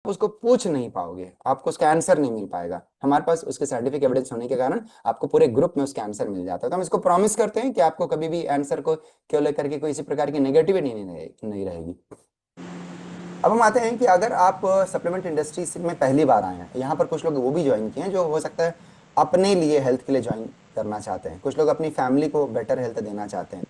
उसको पूछ नहीं पाओगे, आपको उसका आंसर नहीं मिल पाएगा। हमारे पास उसके साइंटिफिक एविडेंस होने के कारण आपको पूरे ग्रुप में उसका आंसर मिल जाता है। तो हम इसको प्रॉमिस करते हैं कि आपको कभी भी आंसर को क्यों लेकर के कोई इसी प्रकार की नेगेटिविटी नहीं रहेगी। अब हम आते हैं कि अगर आप सप्लीमेंट इंडस्ट्री में पहली बार आए हैं, यहाँ पर कुछ लोग वो भी ज्वाइन किए हैं जो हो सकता है अपने लिए हेल्थ के लिए ज्वाइन करना चाहते हैं, कुछ लोग अपनी फैमिली को बेटर हेल्थ देना चाहते हैं।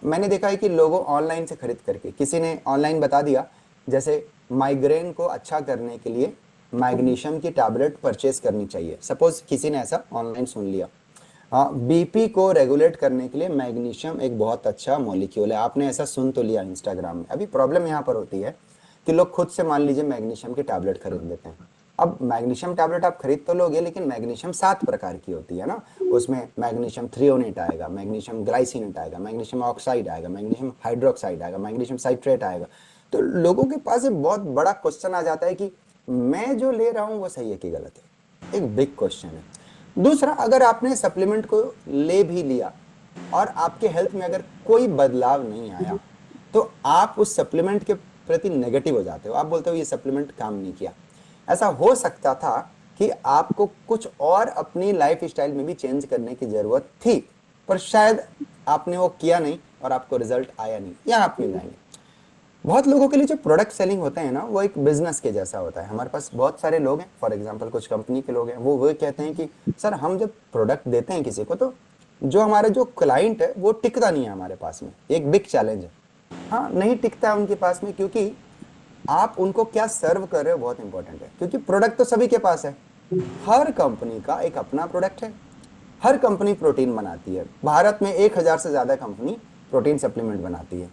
मैंने देखा है कि लोगों ऑनलाइन से खरीद करके, किसी ने ऑनलाइन बता दिया जैसे माइग्रेन को अच्छा करने के लिए मैग्नीशियम की टैबलेट परचेज करनी चाहिए, सपोज किसी ने ऐसा ऑनलाइन सुन लिया। हाँ, बीपी को रेगुलेट करने के लिए मैग्नीशियम एक बहुत अच्छा मॉलिक्यूल है, आपने ऐसा सुन तो लिया इंस्टाग्राम में। अभी प्रॉब्लम यहाँ पर होती है कि लोग खुद से मान लीजिए मैग्नीशियम की टैबलेट खरीद लेते हैं। अब मैग्नीशियम टैबलेट आप खरीद तो लोगे, लेकिन मैग्नीशियम 7 प्रकार की होती है ना, उसमें मैग्नीशियम थ्रियोनेट आएगा, मैग्नीशियम ग्लाइसिनेट आएगा, मैग्नीशियम ऑक्साइड आएगा, मैग्नीशियम हाइड्रोक्साइड आएगा, मैग्नीशियम साइट्रेट आएगा। तो लोगों के पास एक बहुत बड़ा क्वेश्चन आ जाता है कि मैं जो ले रहा हूँ वो सही है कि गलत है, एक बिग क्वेश्चन है। दूसरा, अगर आपने सप्लीमेंट को ले भी लिया और आपके हेल्थ में अगर कोई बदलाव नहीं आया, तो आप उस सप्लीमेंट के प्रति नेगेटिव हो जाते हो, आप बोलते हो ये सप्लीमेंट काम नहीं किया। ऐसा हो सकता था कि आपको कुछ और अपनी लाइफ स्टाइल में भी चेंज करने की जरूरत थी, पर शायद आपने वो किया नहीं और आपको रिजल्ट आया नहीं। यहाँ आप मिल जाएंगे। बहुत लोगों के लिए जो प्रोडक्ट सेलिंग होते हैं ना, वो एक बिजनेस के जैसा होता है। हमारे पास बहुत सारे लोग हैं, फॉर एग्जांपल कुछ कंपनी के लोग हैं, वो कहते हैं कि सर हम जब प्रोडक्ट देते हैं किसी को, तो जो हमारे जो क्लाइंट है वो टिकता नहीं है हमारे पास में, एक बिग चैलेंज है। हाँ, नहीं टिकता है उनके पास में, क्योंकि आप उनको क्या सर्व कर रहे हो बहुत इंपॉर्टेंट है। क्योंकि प्रोडक्ट तो सभी के पास है, हर कंपनी का एक अपना प्रोडक्ट है, हर कंपनी प्रोटीन बनाती है। भारत में 1000 से ज्यादा कंपनी प्रोटीन सप्लीमेंट बनाती है।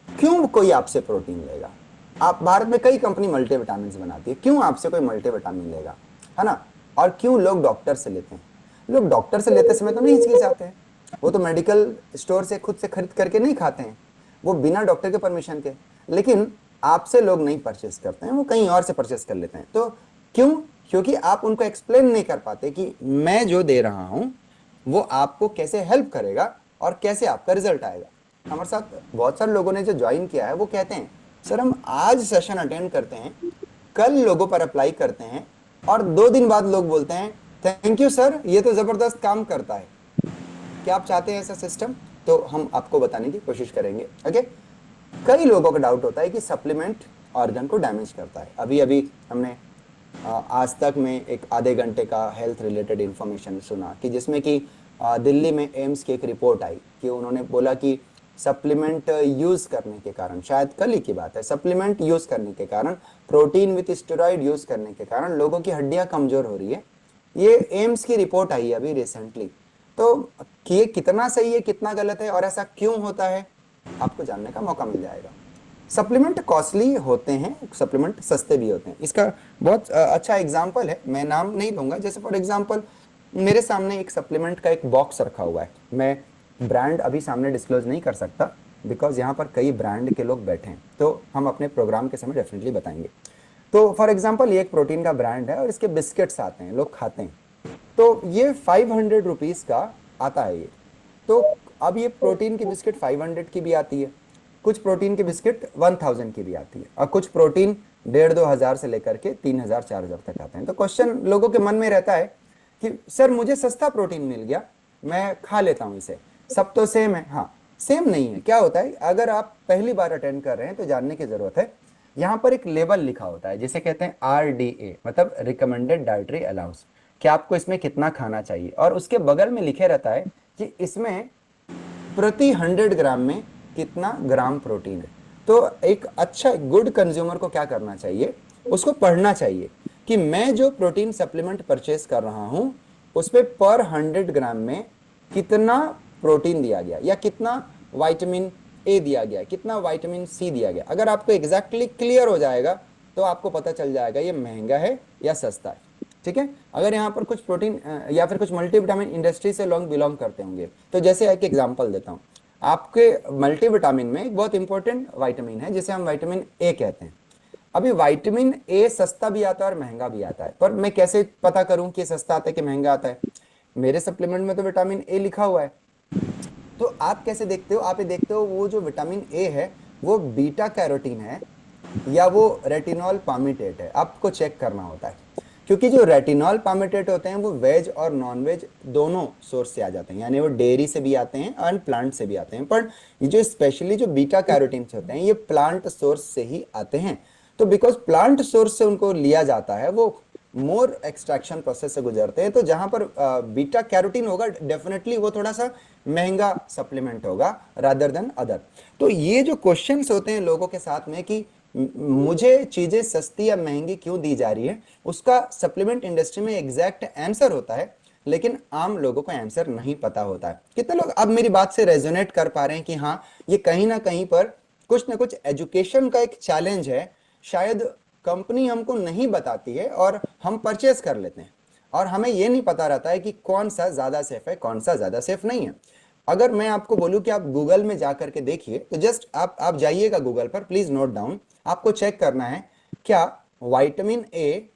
क्यों कोई आपसे प्रोटीन लेगा? आप भारत में कई कंपनी मल्टीविटामिन बनाती है, क्यों आपसे कोई मल्टीविटामिन लेगा, है ना? और क्यों लोग डॉक्टर से लेते हैं? लोग डॉक्टर से लेते समय तो नहीं हिचकिचाते हैं, वो तो मेडिकल स्टोर से खुद से खरीद करके नहीं खाते हैं, वो बिना डॉक्टर के परमिशन के। लेकिन आपसे लोग नहीं परचेस करते हैं, वो कहीं और से परचेस कर लेते हैं। तो क्यों? क्योंकि आप उनको एक्सप्लेन नहीं कर पाते कि मैं जो दे रहा हूं वो आपको कैसे हेल्प करेगा और कैसे आपका रिजल्ट आएगा। हमारे साथ बहुत सारे लोगों ने जो ज्वाइन किया है वो कहते हैं सर हम आज सेशन अटेंड करते हैं, कल लोगों पर अप्लाई करते हैं, और 2 दिन बाद लोग बोलते हैं थैंक यू सर, ये तो जबरदस्त काम करता है। क्या आप चाहते हैं ऐसा सिस्टम? तो हम आपको बताने की कोशिश करेंगे। ओके, कई लोगों का डाउट होता है कि सप्लीमेंट ऑर्गन को डैमेज करता है। अभी अभी हमने आज तक में एक आधे घंटे का हेल्थ रिलेटेड इंफॉर्मेशन सुना कि जिसमें कि दिल्ली में एम्स की एक रिपोर्ट आई कि उन्होंने बोला कि सप्लीमेंट यूज करने के कारण, शायद कल ही की बात है, सप्लीमेंट यूज करने के कारण, प्रोटीन विथ स्टेरॉइड यूज करने के कारण लोगों की हड्डियां कमजोर हो रही है। ये एम्स की रिपोर्ट आई अभी रिसेंटली। तो ये कितना सही है कितना गलत है और ऐसा क्यों होता है, आपको जानने का मौका मिल जाएगा। सप्लीमेंट कॉस्टली होते हैं, सप्लीमेंट सस्ते भी होते हैं। इसका बहुत अच्छा एग्जांपल है, मैं नाम नहीं लूंगा। जैसे फॉर एग्जांपल मेरे सामने एक सप्लीमेंट का एक बॉक्स रखा हुआ है, मैं ब्रांड अभी सामने डिस्क्लोज नहीं कर सकता बिकॉज यहाँ पर कई ब्रांड के लोग बैठे हैं, तो हम अपने प्रोग्राम के समय डेफिनेटली बताएंगे। तो फॉर एग्जाम्पल ये एक प्रोटीन का ब्रांड है और इसके बिस्किट्स आते हैं, लोग खाते हैं। तो ये 500 रुपीज का आता है ये। तो अब ये प्रोटीन की बिस्किट 500 की भी आती है, कुछ प्रोटीन की बिस्किट 1000 की भी आती है, और कुछ प्रोटीन 1500-2000 से लेकर के 3000-4000 तक आते हैं। तो क्वेश्चन लोगों के मन में रहता है कि सर मुझे सस्ता प्रोटीन मिल गया, मैं खा लेता हूं इसे, सब तो सेम है। हाँ, सेम नहीं है। क्या होता है, अगर आप पहली बार अटेंड कर रहे हैं तो जानने की जरूरत है, यहाँ पर एक लेबल लिखा होता है जिसे कहते हैं RDA, मतलब रिकमेंडेड डाइटरी अलाउंस, कि आपको इसमें कितना खाना चाहिए। और उसके बगल में लिखे रहता है कि इसमें प्रति 100 ग्राम में कितना ग्राम प्रोटीन है। तो एक अच्छा गुड कंज्यूमर को क्या करना चाहिए, उसको पढ़ना चाहिए कि मैं जो प्रोटीन सप्लीमेंट परचेस कर रहा हूं उस पर 100 ग्राम में कितना प्रोटीन दिया गया, या कितना विटामिन ए दिया गया, कितना विटामिन सी दिया गया। अगर आपको एग्जैक्टली क्लियर हो जाएगा तो आपको पता चल जाएगा ये महंगा है या सस्ता है। ठीक है, अगर यहाँ पर कुछ प्रोटीन या फिर कुछ मल्टीविटामिन इंडस्ट्री से लोग बिलोंग करते होंगे, तो जैसे एक एग्जांपल देता हूँ आपके, मल्टीविटामिन में एक बहुत इंपॉर्टेंट विटामिन है जिसे हम विटामिन ए कहते हैं। अभी विटामिन ए सस्ता भी आता है और महंगा भी आता है, पर मैं कैसे पता करूं कि सस्ता आता है कि महंगा आता है? मेरे सप्लीमेंट में तो विटामिन ए लिखा हुआ है। तो आप कैसे देखते हो? आप ये देखते हो वो जो विटामिन ए है वो बीटा कैरोटीन है, या वो रेटिनॉल पामिटेट है, आपको चेक करना होता है। क्योंकि जो रेटिनॉल पामिटेट होते हैं वो वेज और नॉन वेज दोनों सोर्स से आ जाते हैं, यानी वो डेयरी से भी आते हैं और प्लांट से भी आते हैं। पर ये जो स्पेशली जो बीटा कैरोटीन्स होते हैं ये प्लांट सोर्स से ही आते हैं। तो बिकॉज प्लांट सोर्स से उनको लिया जाता है, वो मोर एक्सट्रैक्शन प्रोसेस से गुजरते हैं, तो जहां पर बीटा कैरोटीन होगा डेफिनेटली वो थोड़ा सा महंगा सप्लीमेंट होगा रादर देन अदर। तो ये जो क्वेश्चंस होते हैं लोगों के साथ में कि मुझे चीजें सस्ती या महंगी क्यों दी जा रही है, उसका सप्लीमेंट इंडस्ट्री में एग्जैक्ट आंसर होता है, लेकिन आम लोगों को आंसर नहीं पता होता है। कितने लोग अब मेरी बात से रेजोनेट कर पा रहे हैं कि हाँ, ये कहीं ना कहीं पर कुछ ना कुछ एजुकेशन का एक चैलेंज है, शायद कंपनी हमको नहीं बताती है और हम परचेस कर लेते हैं, और हमें ये नहीं पता रहता है कि कौन सा ज्यादा सेफ है कौन सा ज्यादा सेफ नहीं है। अगर मैं आपको बोलूं कि आप गूगल में जा करके देखिए, तो जस्ट आप जाइएगा गूगल पर, प्लीज नोट डाउन, आपको चेक करना है क्या विटामिन ए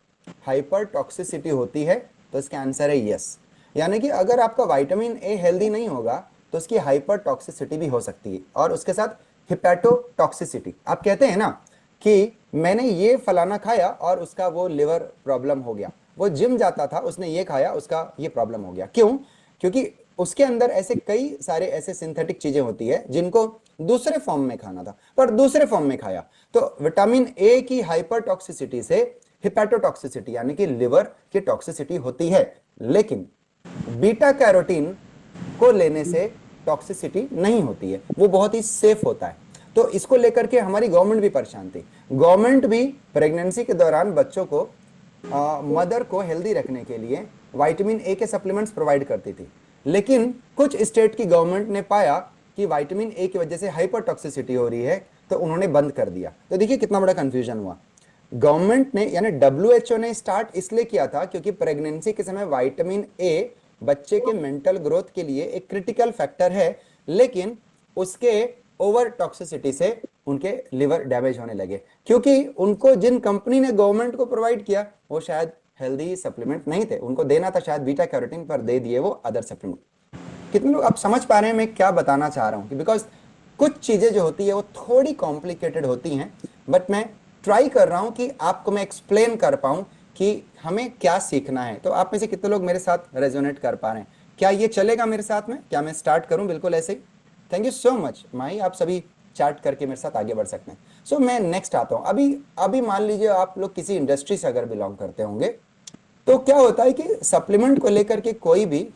हाइपर टॉक्सिसिटी होती है, तो इसका आंसर है यस। यानी कि अगर आपका विटामिन ए हेल्दी नहीं होगा तो उसकी हाइपर टॉक्सिसिटी भी हो सकती है, और उसके साथ हिपैटोटॉक्सिसिटी। आप कहते हैं ना कि मैंने ये फलाना खाया और उसका वो लिवर प्रॉब्लम हो गया, वो जिम जाता था उसने ये खाया उसका ये प्रॉब्लम हो गया, क्यों? क्योंकि उसके अंदर ऐसे कई सारे ऐसे सिंथेटिक चीजें होती है जिनको दूसरे फॉर्म में खाना था पर दूसरे फॉर्म में खाया। तो विटामिन ए की हाइपर टॉक्सिसिटी से हिपैटोटॉक्सिसिटी यानी कि लिवर की टॉक्सिसिटी होती है, लेकिन बीटा कैरोटीन को लेने से टॉक्सिसिटी नहीं होती है, वो बहुत ही सेफ होता है। तो इसको लेकर के हमारी गवर्नमेंट भी परेशान थी। गवर्नमेंट भी प्रेगनेंसी के दौरान बच्चों को मदर को हेल्दी रखने के लिए विटामिन ए के सप्लीमेंट्स प्रोवाइड करती थी, लेकिन कुछ स्टेट की गवर्नमेंट ने पाया कि विटामिन ए की वजह से हाइपर टॉक्सिसिटी हो रही है, तो उन्होंने बंद कर दिया। तो देखिए कितना बड़ा कंफ्यूजन हुआ। गवर्नमेंट ने यानी डब्ल्यूएचओ ने स्टार्ट इसलिए किया था क्योंकि प्रेगनेंसी के समय विटामिन ए बच्चे के मेंटल ग्रोथ के लिए एक क्रिटिकल फैक्टर है, लेकिन उसके ओवर टॉक्सिसिटी से उनके लिवर डैमेज होने लगे, क्योंकि उनको जिन कंपनी ने गवर्नमेंट को प्रोवाइड किया वो शायद हेल्दी सप्लीमेंट नहीं थे, उनको देना था शायद बीटा कैरोटीन, पर दे दिए वो अदर सप्लीमेंट। कितने लोग आप समझ पा रहे हैं मैं क्या बताना चाह रहा हूं? कि बिकॉज कुछ चीजें जो होती है वो थोड़ी कॉम्प्लिकेटेड होती हैं, बट मैं ट्राई कर रहा हूं कि आपको मैं एक्सप्लेन कर पाऊं कि हमें क्या सीखना है। तो आप में से कितने लोग मेरे साथ रेजोनेट कर पा रहे हैं? क्या ये चलेगा मेरे साथ में? क्या मैं स्टार्ट करूं बिल्कुल ऐसे ही? थैंक यू सो मच माई, आप सभी चार्ट करके मेरे साथ आगे बढ़ सकते हैं। सो मैं नेक्स्ट आता हूं। अभी अभी मान लीजिए आप लोग किसी इंडस्ट्री से अगर बिलोंग करते होंगे, तो क्या होता है कि सप्लीमेंट को लेकर के कोई भी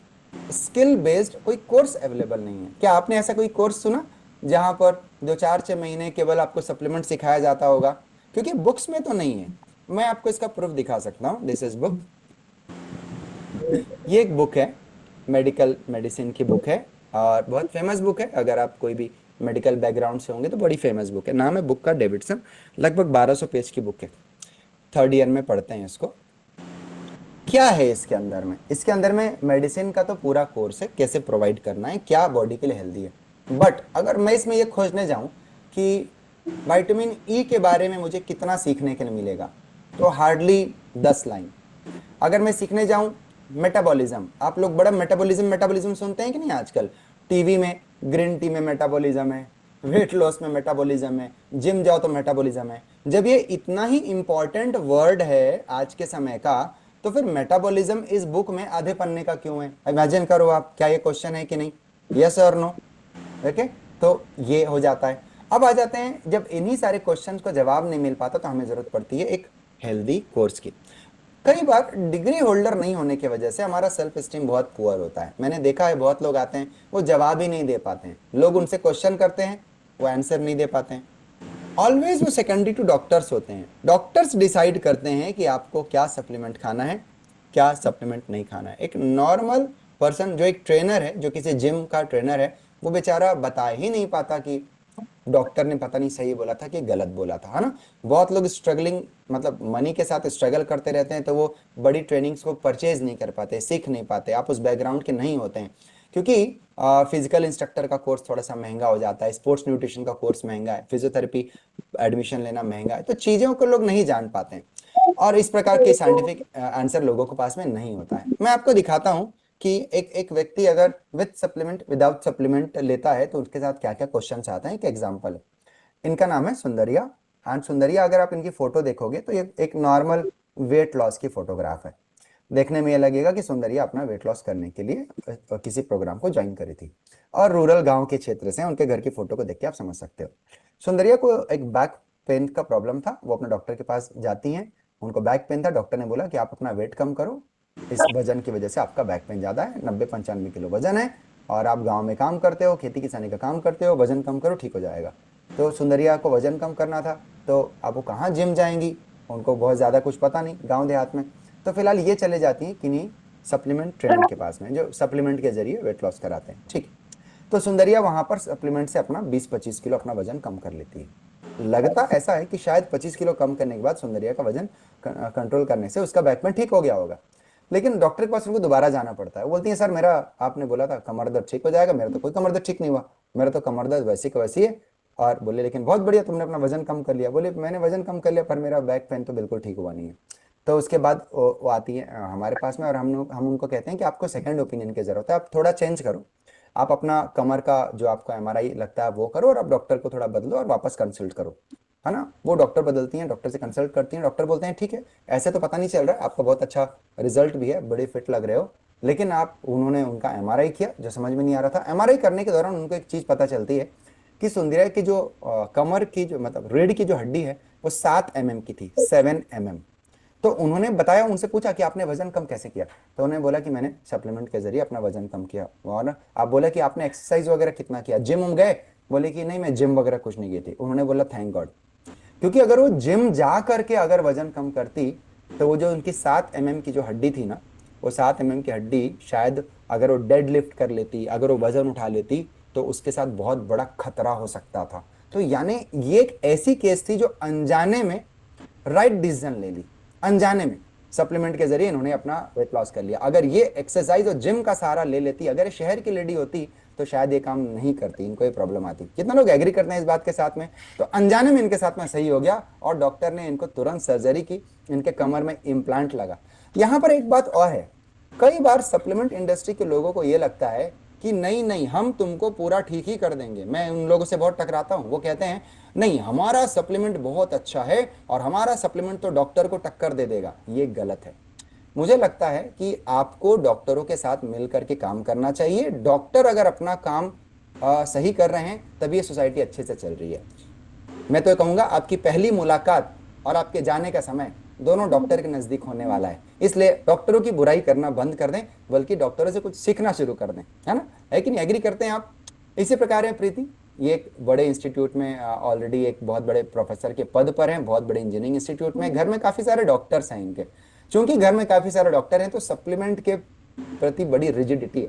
स्किल बेस्ड कोई कोर्स अवेलेबल नहीं है। क्या आपने ऐसा कोई कोर्स सुना जहां पर 2 4 6 महीने केवल आपको सप्लीमेंट सिखाया जाता होगा? क्योंकि बुक्स में तो नहीं है। मैं आपको इसका प्रूफ दिखा सकता हूं, दिस इज बुक। ये एक बुक है, मेडिकल मेडिसिन की बुक है, और बहुत फेमस बुक है। अगर आप कोई भी मेडिकल बैकग्राउंड से होंगे तो बड़ी फेमस बुक है। नाम है बुक का डेविडसन। लगभग 1200 पेज की बुक है, थर्ड ईयर में पढ़ते हैं इसको। क्या है इसके अंदर में? इसके अंदर में मेडिसिन का तो पूरा कोर्स है, कैसे प्रोवाइड करना है, क्या बॉडी के लिए हेल्दी है। बट अगर मैं इसमें ये खोजने जाऊं कि विटामिन ई के बारे में मुझे कितना सीखने के लिए मिलेगा, तो हार्डली 10 लाइन। अगर मैं सीखने जाऊं मेटाबॉलिज्म, आप लोग बड़ा मेटाबॉलिज्म मेटाबॉलिज्म सुनते हैं कि नहीं आजकल? टीवी में ग्रीन टी में मेटाबॉलिज्म है, वेट लॉस में मेटाबॉलिज्म है, जिम जाओ तो मेटाबॉलिज्म है। जब ये इतना ही इंपॉर्टेंट वर्ड है आज के समय का, तो फिर मेटाबॉलिज्म इस बुक में आधे पन्ने का क्यों है? इमेजिन करो आप, क्या ये क्वेश्चन है कि नहीं? यस और नो? ओके, तो ये हो जाता है। अब आ जाते हैं, जब इन्हीं सारे क्वेश्चंस को जवाब नहीं मिल पाता तो हमें जरूरत पड़ती है एक हेल्दी कोर्स की। कई बार डिग्री होल्डर नहीं होने की वजह से हमारा सेल्फ स्टीम बहुत पुअर होता है। मैंने देखा है बहुत लोग आते हैं वो जवाब ही नहीं दे पाते हैं, लोग उनसे क्वेश्चन करते हैं वो आंसर नहीं दे पाते हैं। ऑलवेज वो सेकेंडरी टू डॉक्टर्स होते हैं। डॉक्टर्स डिसाइड करते हैं कि आपको क्या सप्लीमेंट खाना है, क्या सप्लीमेंट नहीं खाना है। एक नॉर्मल पर्सन जो एक ट्रेनर है, जो किसी जिम का ट्रेनर है, वो बेचारा बता ही नहीं पाता कि डॉक्टर ने पता नहीं सही बोला था कि गलत बोला था, है ना? बहुत लोग स्ट्रगलिंग मतलब मनी के साथ स्ट्रगल करते रहते हैं, तो वो बड़ी ट्रेनिंग्स को परचेज नहीं कर पाते, सीख नहीं पाते। आप उस बैकग्राउंड के नहीं होते हैं, क्योंकि फिजिकल इंस्ट्रक्टर का कोर्स थोड़ा सा महंगा हो जाता है, स्पोर्ट्स न्यूट्रिशन का कोर्स महंगा है, फिजियोथेरेपी एडमिशन लेना महंगा है, तो चीज़ों को लोग नहीं जान पाते हैं, और इस प्रकार के साइंटिफिक आंसर लोगों के पास में नहीं होता है। मैं आपको दिखाता हूँ कि एक एक व्यक्ति अगर विद सप्लीमेंट विदाउट सप्लीमेंट लेता है तो उसके साथ क्या क्या क्वेश्चन आते हैं। एक एग्जाम्पल है, इनका नाम है सुंदरिया एंड सुंदरिया, अगर आप इनकी फोटो देखोगे तो ये एक नॉर्मल वेट लॉस की फोटोग्राफ है। देखने में ये लगेगा कि सुंदरिया अपना वेट लॉस करने के लिए किसी प्रोग्राम को ज्वाइन करी थी, और रूरल गांव के क्षेत्र से उनके घर की फोटो को देख के आप समझ सकते हो। सुंदरिया को एक बैक पेन का प्रॉब्लम था, वो अपने डॉक्टर के पास जाती हैं, उनको बैक पेन था, डॉक्टर ने बोला कि आप अपना वेट कम करो, इस वजन की वजह से आपका बैक पेन ज्यादा है, 90-95 किलो वजन है, और आप गाँव में काम करते हो, खेती किसानी का काम करते हो, वजन कम करो ठीक हो जाएगा। तो सुंदरिया को वजन कम करना था, तो अब वो कहाँ जिम जाएंगी, उनको बहुत ज्यादा कुछ पता नहीं गाँव देहात में। तो फिलहाल ये चले जाती हैं किन्हीं सप्लीमेंट ट्रेनर के पास में, जो सप्लीमेंट के जरिए वेट लॉस कराते हैं, ठीक। तो सुंदरिया वहां पर सप्लीमेंट से अपना 20-25 किलो अपना वजन कम कर लेती है। लगता ऐसा है कि शायद 25 किलो कम करने के बाद सुंदरिया का वजन कंट्रोल करने से उसका बैक पेन ठीक हो गया होगा, लेकिन डॉक्टर के पास उनको दोबारा जाना पड़ता है। वो बोलती है सर मेरा, आपने बोला था कमर दर्द ठीक हो जाएगा, मेरा तो कोई कमर दर्द ठीक नहीं हुआ, मेरा तो कमर दर्द वैसी का वैसी है। और बोले लेकिन बहुत बढ़िया तुमने अपना वजन कम कर लिया। बोले मैंने वजन कम कर लिया पर मेरा बैक पेन तो बिल्कुल ठीक हुआ नहीं है। तो उसके बाद वो आती है हमारे पास में, और हम उनको कहते हैं कि आपको सेकंड ओपिनियन की जरूरत है, आप थोड़ा चेंज करो, आप अपना कमर का जो आपको एमआरआई लगता है वो करो, और आप डॉक्टर को थोड़ा बदलो और वापस कंसल्ट करो, है ना। वो डॉक्टर बदलती हैं, डॉक्टर से कंसल्ट करती हैं, डॉक्टर बोलते हैं ठीक है, ऐसे तो पता नहीं चल रहा है, आपका बहुत अच्छा रिजल्ट भी है, बड़े फिट लग रहे हो, लेकिन आप, उन्होंने उनका एमआरआई किया जो समझ में नहीं आ रहा था। एमआरआई करने के दौरान उनको एक चीज पता चलती है कि सुंदरिया की जो कमर की जो मतलब रीढ़ की जो हड्डी है वो 7 mm की थी, 7 mm। तो उन्होंने बताया, उनसे पूछा कि आपने वजन कम कैसे किया, तो उन्होंने बोला कि मैंने सप्लीमेंट के जरिए अपना वजन कम किया। और आप बोला कि आपने एक्सरसाइज वगैरह कितना किया, जिम गए, बोले कि नहीं मैं जिम वगैरह कुछ नहीं की थी। उन्होंने बोला थैंक गॉड, क्योंकि अगर वो जिम जा करके अगर वजन कम करती तो वो जो उनकी 7 mm की जो हड्डी थी ना, वो 7 mm की हड्डी शायद अगर वो डेड लिफ्ट कर लेती, अगर वो वजन उठा लेती, तो उसके साथ बहुत बड़ा खतरा हो सकता था। तो यानी ये एक ऐसी केस थी जो अनजाने में राइट डिसीजन ले ली, अनजाने में सप्लीमेंट के जरिए इन्होंने अपना वेट लॉस कर लिया। अगर ये एक्सरसाइज और जिम का सहारा ले लेती, अगर ये शहर की लेडी होती, तो शायद ये काम नहीं करती, इनको ये प्रॉब्लम आती। कितना लोग एग्री करते हैं इस बात के साथ में। तो अनजाने में इनके साथ में सही हो गया, और डॉक्टर ने इनको तुरंत सर्जरी की, इनके कमर में इम्प्लांट लगा। यहां पर एक बात और है, कई बार सप्लीमेंट इंडस्ट्री के लोगों को ये लगता है कि नहीं नहीं हम तुमको पूरा ठीक ही कर देंगे। मैं उन लोगों से बहुत टकराता हूं, वो कहते हैं नहीं हमारा सप्लीमेंट बहुत अच्छा है और हमारा सप्लीमेंट तो डॉक्टर को टक्कर दे देगा। ये गलत है। मुझे लगता है कि आपको डॉक्टरों के साथ मिलकर के काम करना चाहिए। डॉक्टर अगर अपना काम सही कर रहे हैं तभी ये सोसाइटी अच्छे से चल रही है। मैं तो कहूंगा आपकी पहली मुलाकात और आपके जाने का समय दोनों डॉक्टर के नजदीक होने वाला है, इसलिए डॉक्टरों की बुराई करना बंद कर दें, बल्कि डॉक्टरों से कुछ सीखना शुरू कर दें, है ना। है कि नहीं, एग्री करते हैं आप। इसी प्रकार है प्रीति, ये एक बड़े इंस्टीट्यूट में ऑलरेडी एक बहुत बड़े प्रोफेसर के पद पर हैं, बहुत बड़े इंजीनियरिंग इंस्टीट्यूट में, घर में काफी सारे डॉक्टर्स हैं इनके। चूंकि घर में काफी सारे डॉक्टर हैं तो सप्लीमेंट के प्रति बड़ी रिजिडिटी है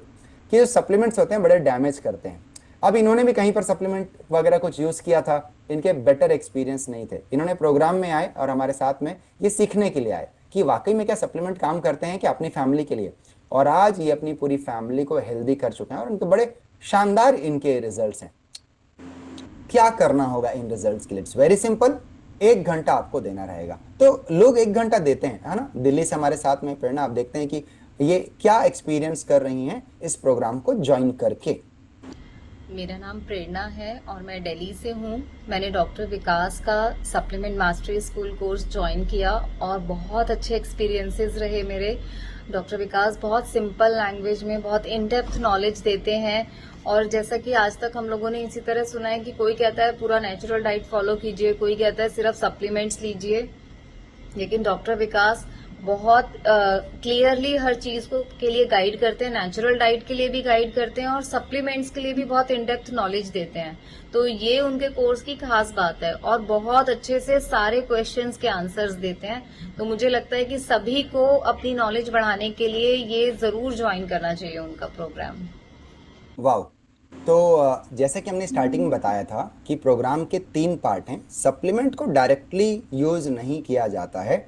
कि जो सप्लीमेंट्स होते हैं बड़े डैमेज करते हैं। अब इन्होंने भी कहीं पर सप्लीमेंट वगैरह कुछ यूज किया था, इनके बेटर एक्सपीरियंस नहीं थे, इन्होंने प्रोग्राम में आए और हमारे साथ में ये सीखने के लिए आए कि वाकई में क्या सप्लीमेंट काम करते हैं, कि अपनी फैमिली के लिए। और आज ये अपनी पूरी फैमिली को हेल्दी कर चुके हैं और उनके बड़े शानदार इनके रिजल्ट्स हैं। क्या करना होगा इन रिजल्ट्स के लिए? इट्स वेरी सिंपल, 1 घंटा आपको देना रहेगा। तो लोग 1 घंटा देते हैं, है ना। दिल्ली से हमारे साथ में प्रेरणा, आप देखते हैं कि ये क्या एक्सपीरियंस कर रही हैं इस प्रोग्राम को ज्वाइन करके। मेरा नाम प्रेरणा है और मैं दिल्ली से हूँ। मैंने डॉक्टर विकास का supplement mastery school course join किया और बहुत अच्छे एक्सपीरियंसेस रहे मेरे। डॉक्टर विकास बहुत सिंपल लैंग्वेज में बहुत इन डेप्थ नॉलेज देते हैं, और जैसा कि आज तक हम लोगों ने इसी तरह सुना है कि कोई कहता है पूरा नेचुरल डाइट फॉलो कीजिए, कोई कहता है सिर्फ सप्लीमेंट्स लीजिए, लेकिन डॉक्टर विकास बहुत क्लियरली हर चीज को के लिए गाइड करते हैं। नेचुरल डाइट के लिए भी गाइड करते हैं और सप्लीमेंट्स के लिए भी बहुत इन डेप्थ नॉलेज देते हैं। तो ये उनके कोर्स की खास बात है, और बहुत अच्छे से सारे क्वेश्चंस के आंसर्स देते हैं। तो मुझे लगता है कि सभी को अपनी नॉलेज बढ़ाने के लिए ये जरूर ज्वाइन करना चाहिए उनका प्रोग्राम। वाह। तो जैसे कि हमने स्टार्टिंग में बताया था कि प्रोग्राम के 3 पार्ट हैं। सप्लीमेंट को डायरेक्टली यूज नहीं किया जाता है,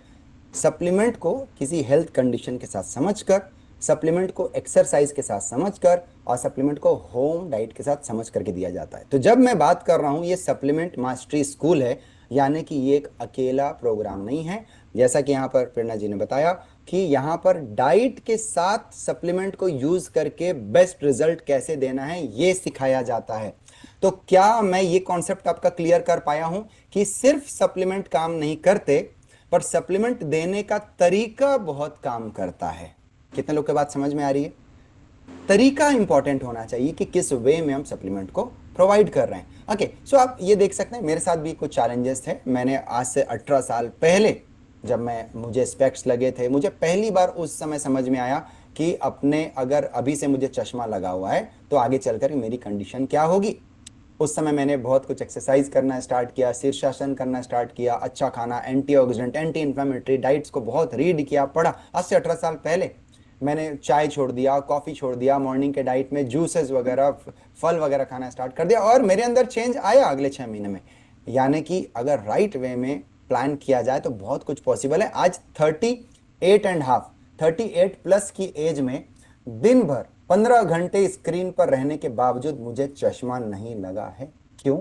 सप्लीमेंट को किसी हेल्थ कंडीशन के साथ समझकर, सप्लीमेंट को एक्सरसाइज के साथ समझकर, और सप्लीमेंट को होम डाइट के साथ समझ करके दिया जाता है। तो जब मैं बात कर रहा हूं ये सप्लीमेंट मास्टरी स्कूल है, यानी कि ये एक अकेला प्रोग्राम नहीं है। जैसा कि यहाँ पर प्रेरणा जी ने बताया कि यहाँ पर डाइट के साथ सप्लीमेंट को यूज करके बेस्ट रिजल्ट कैसे देना है ये सिखाया जाता है। तो क्या मैं ये कॉन्सेप्ट आपका क्लियर कर पाया हूं कि सिर्फ सप्लीमेंट काम नहीं करते, पर सप्लीमेंट देने का तरीका बहुत काम करता है? कितने लोग की बात समझ में आ रही है? तरीका इंपॉर्टेंट होना चाहिए कि किस वे में हम सप्लीमेंट को प्रोवाइड कर रहे हैं। ओके, सो आप ये देख सकते हैं मेरे साथ भी कुछ चैलेंजेस थे। मैंने आज से 18 साल पहले, जब मुझे स्पेक्स लगे थे, मुझे पहली बार उस समय समझ में आया कि अपने अगर अभी से मुझे चश्मा लगा हुआ है तो आगे चलकर मेरी कंडीशन क्या होगी। उस समय मैंने बहुत कुछ एक्सरसाइज करना स्टार्ट किया, शीर्षासन करना स्टार्ट किया, अच्छा खाना, एंटीऑक्सीडेंट, एंटी इन्फ्लेमेटरी डाइट्स को बहुत रीड किया, पढ़ा। आज से 18 साल पहले मैंने चाय छोड़ दिया, कॉफ़ी छोड़ दिया, मॉर्निंग के डाइट में जूसेस वगैरह, फल वगैरह खाना स्टार्ट कर दिया, और मेरे अंदर चेंज आया अगले 6 महीने में। यानी कि अगर राइट वे में प्लान किया जाए तो बहुत कुछ पॉसिबल है। आज 38.5, 38+ की एज में दिन भर 15 घंटे स्क्रीन पर रहने के बावजूद मुझे चश्मा नहीं लगा है। क्यों?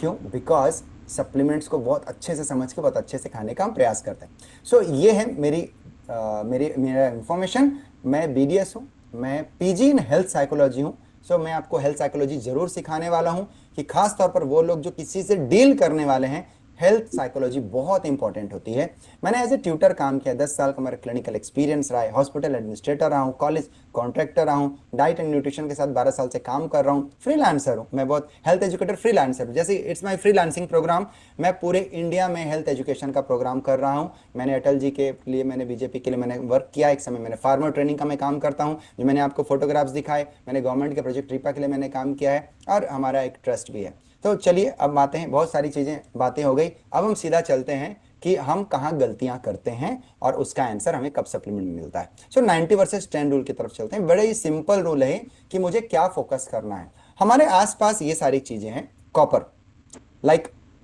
क्यों? बिकॉज सप्लीमेंट्स को बहुत अच्छे से समझ के बहुत अच्छे से खाने का हम प्रयास करते हैं। सो ये है मेरा इंफॉर्मेशन। मैं बीडीएस हूँ, मैं पीजी इन हेल्थ साइकोलॉजी हूँ। सो मैं आपको हेल्थ साइकोलॉजी जरूर सिखाने वाला हूँ कि खास तौर पर वो लोग जो किसी से डील करने वाले हैं, हेल्थ साइकोलॉजी बहुत इंपॉर्टेंट होती है। मैंने एज ए ट्यूटर काम किया, 10 साल का मेरा क्लिनिकल एक्सपीरियंस रहा है, हॉस्पिटल एडमिनिस्ट्रेटर रहा हूँ, कॉलेज कॉन्ट्रैक्टर रहा हूँ, डाइट एंड न्यूट्रिशन के साथ 12 साल से काम कर रहा हूँ, फ्रीलांसर हूँ, मैं बहुत हेल्थ एजुकेटर फ्रीलांसर हूँ। जैसे इट्स माय फ्रीलांसिंग प्रोग्राम, मैं पूरे इंडिया में हेल्थ एजुकेशन का प्रोग्राम कर रहा हूँ। मैंने अटल जी के लिए, मैंने बीजेपी के लिए मैंने वर्क किया। एक समय मैंने फार्मर ट्रेनिंग का मैं काम करता हूँ, जो मैंने आपको फोटोग्राफ्स दिखाए। मैंने गवर्नमेंट के प्रोजेक्ट रिपा के लिए मैंने काम किया है, और हमारा एक ट्रस्ट भी है। तो चलिए अब आते हैं, बहुत सारी बातें हो गई, अब हम सीधा चलते हैं कि हम कहाँ गलतियां करते हैं और उसका आंसर हमें कब सप्लीमेंट में मिलता है। सो 90 वर्सेस 10 रूल की तरफ चलते हैं। बड़े ही सिंपल रूल है कि मुझे क्या फोकस करना है। हमारे आसपास ये सारी चीजें हैं। कॉपर,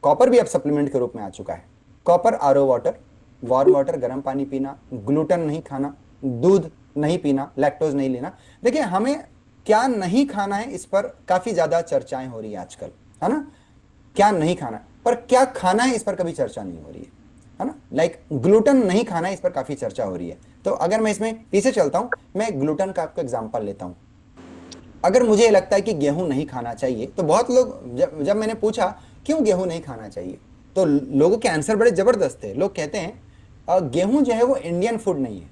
कॉपर भी अब सप्लीमेंट के रूप में आ चुका है। Copper, RO water, warm water, गर्म पानी पीना, ग्लूटेन नहीं खाना, दूध नहीं पीना, लैक्टोज नहीं लेना। देखिए, हमें क्या नहीं खाना है इस पर काफी ज्यादा चर्चाएं हो रही है आजकल, है ना। क्या नहीं खाना है, पर क्या खाना है इस पर कभी चर्चा नहीं हो रही है ना। ग्लूटेन नहीं खाना है, इस पर काफी चर्चा हो रही है। तो अगर मैं इसमें पीछे चलता हूं, मैं ग्लूटेन का आपको एग्जांपल लेता हूं। अगर मुझे लगता है कि गेहूं नहीं खाना चाहिए, तो बहुत लोग, जब मैंने पूछा क्यों गेहूं नहीं खाना चाहिए, तो लोगों के आंसर बड़े जबरदस्त थे। लोग कहते हैं गेहूं जो है वो इंडियन फूड नहीं है।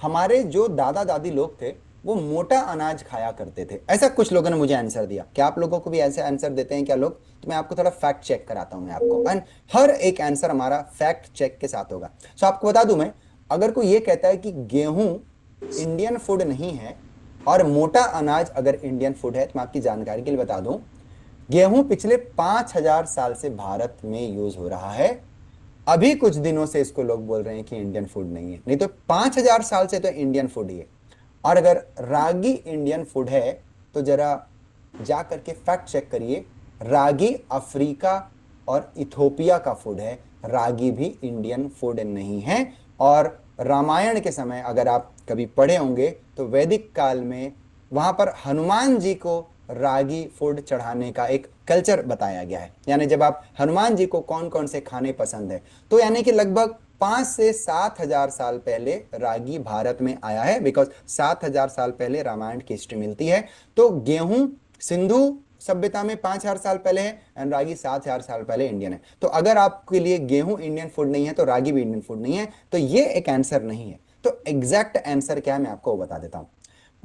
हमारे जो दादा दादी लोग थे वो मोटा अनाज खाया करते थे, ऐसा कुछ लोगों ने मुझे आंसर दिया। क्या आप लोगों को भी ऐसे आंसर देते हैं क्या लोग? तो मैं आपको थोड़ा फैक्ट चेक कराता हूं मैं आपको, एंड हर एक आंसर हमारा फैक्ट चेक के साथ होगा। सो आपको बता दूं मैं, अगर कोई ये कहता है कि गेहूं इंडियन फूड नहीं है और मोटा अनाज अगर इंडियन फूड है, तो मैं आपकी जानकारी के लिए बता दूं, गेहूं पिछले 5000 साल से भारत में यूज हो रहा है। अभी कुछ दिनों से इसको लोग बोल रहे हैं कि इंडियन फूड नहीं है, नहीं तो 5000 साल से तो इंडियन फूड ही है। और अगर रागी इंडियन फूड है, तो जरा जा करके फैक्ट चेक करिए, रागी अफ्रीका और इथोपिया का फूड है, रागी भी इंडियन फूड नहीं है। और रामायण के समय अगर आप कभी पढ़े होंगे तो वैदिक काल में वहां पर हनुमान जी को रागी फूड चढ़ाने का एक कल्चर बताया गया है। यानी जब आप हनुमान जी को कौन कौन से खाने पसंद है, तो यानी कि लगभग 5 से 7 हजार साल पहले रागी भारत में आया है, बिकॉज 7 हजार साल पहले रामायण की हिस्ट्री मिलती है। तो गेहूं सिंधु सभ्यता में 5 हजार साल पहले है, एंड रागी 7 हजार साल पहले इंडियन है। तो अगर आपके लिए गेहूं इंडियन फूड नहीं है तो रागी भी इंडियन फूड नहीं है, तो ये एक आंसर नहीं है। तो एग्जैक्ट आंसर क्या है मैं आपको बता देता हूं।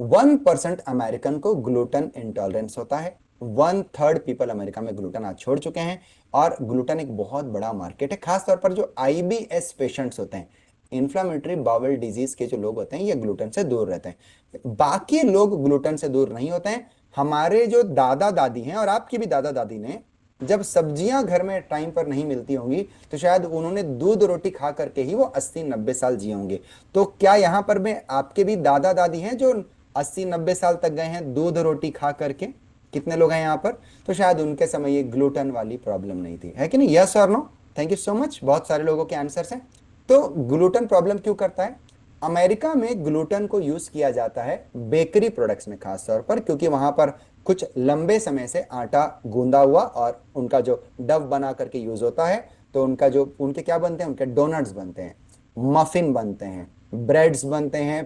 1% अमेरिकन को ग्लूटेन इंटॉलरेंस होता है। 1/3 पीपल अमेरिका में ग्लूटेन आज छोड़ चुके हैं, और ग्लूटेन एक बहुत बड़ा मार्केट है। खासतौर पर जो आईबीएस पेशेंट्स होते हैं, इन्फ्लामेटरी बाउल डिजीज के जो लोग होते हैं, ये ग्लूटेन से दूर रहते हैं। बाकी लोग ग्लूटेन से दूर नहीं होते हैं। हमारे जो दादा दादी हैं, और आपकी भी दादा दादी ने, जब सब्जियां घर में टाइम पर नहीं मिलती होंगी, तो शायद उन्होंने दूध रोटी खा करके ही वो 80-90 साल जिए होंगे। तो क्या यहां पर में आपके भी दादा दादी हैं जो 80-90 साल तक गए हैं दूध रोटी खा करके? कितने लोग हैं यहाँ पर? तो शायद उनके समय ये ग्लूटेन वाली प्रॉब्लम नहीं थी, है कि नहीं? यस और no? Thank you so much, बहुत सारे लोगों के आंसर्स हैं। तो ग्लूटेन प्रॉब्लम क्यों करता है? अमेरिका में ग्लूटेन को यूज किया जाता है बेकरी प्रोडक्ट्स में खास तौर पर, क्योंकि वहां पर कुछ लंबे समय से आटा गूंदा हुआ और उनका जो डव बना करके यूज होता है। तो उनके क्या बनते हैं? उनके डोनट्स बनते हैं, मफिन बनते हैं, ब्रेड्स बनते हैं,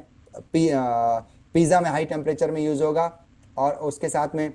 पिज्जा में हाई टेम्परेचर में यूज होगा, और उसके साथ में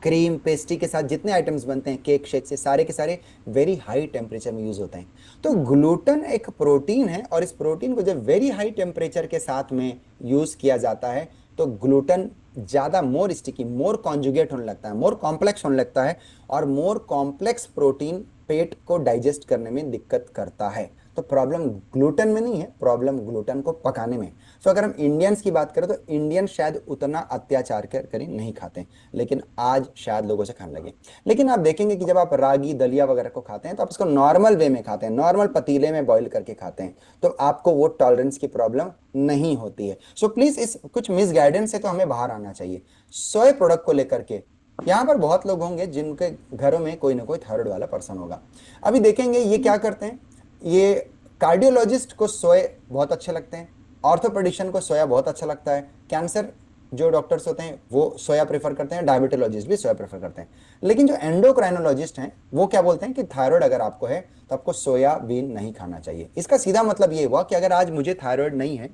क्रीम पेस्ट्री के साथ जितने आइटम्स बनते हैं, केक शेक से, सारे के सारे वेरी हाई टेम्परेचर में यूज होते हैं। तो ग्लूटेन एक प्रोटीन है, और इस प्रोटीन को जब वेरी हाई टेम्परेचर के साथ में यूज किया जाता है तो ग्लूटेन ज्यादा मोर स्टिकी, मोर कॉन्जुगेट होने लगता है, मोर कॉम्प्लेक्स होने लगता है, और मोर कॉम्प्लेक्स प्रोटीन पेट को डाइजेस्ट करने में दिक्कत करता है। तो प्रॉब्लम ग्लूटेन में नहीं है, प्रॉब्लम ग्लूटेन को पकाने में। सो अगर हम इंडियंस की बात करें तो इंडियन शायद उतना अत्याचार करें नहीं खाते, लेकिन आज शायद लोगों से खाने लगे। लेकिन आप देखेंगे कि जब आप रागी दलिया वगैरह को खाते हैं तो आप इसको नॉर्मल वे में खाते हैं, नॉर्मल पतीले में बॉईल करके खाते हैं, तो आपको वो टॉलरेंस की प्रॉब्लम नहीं होती है। सो प्लीज इस कुछ मिसगाइडेंस से तो हमें बाहर आना चाहिए। सोए प्रोडक्ट को लेकर के यहाँ पर बहुत लोग होंगे जिनके घरों में कोई ना कोई थायराइड वाला पर्सन होगा। अभी देखेंगे ये क्या करते हैं, ये कार्डियोलॉजिस्ट को सोए बहुत अच्छे लगते हैं, ऑर्थोपेडिशियन को सोया बहुत अच्छा लगता है, कैंसर जो डॉक्टर्स होते हैं वो सोया प्रेफर करते हैं, डायबिटोलॉजिस्ट भी सोया प्रेफर करते हैं। लेकिन जो एंडोक्राइनोलॉजिस्ट हैं वो क्या बोलते हैं कि थायराइड अगर आपको है तो आपको सोयाबीन नहीं खाना चाहिए। इसका सीधा मतलब ये हुआ कि अगर आज मुझे थायराइड नहीं है,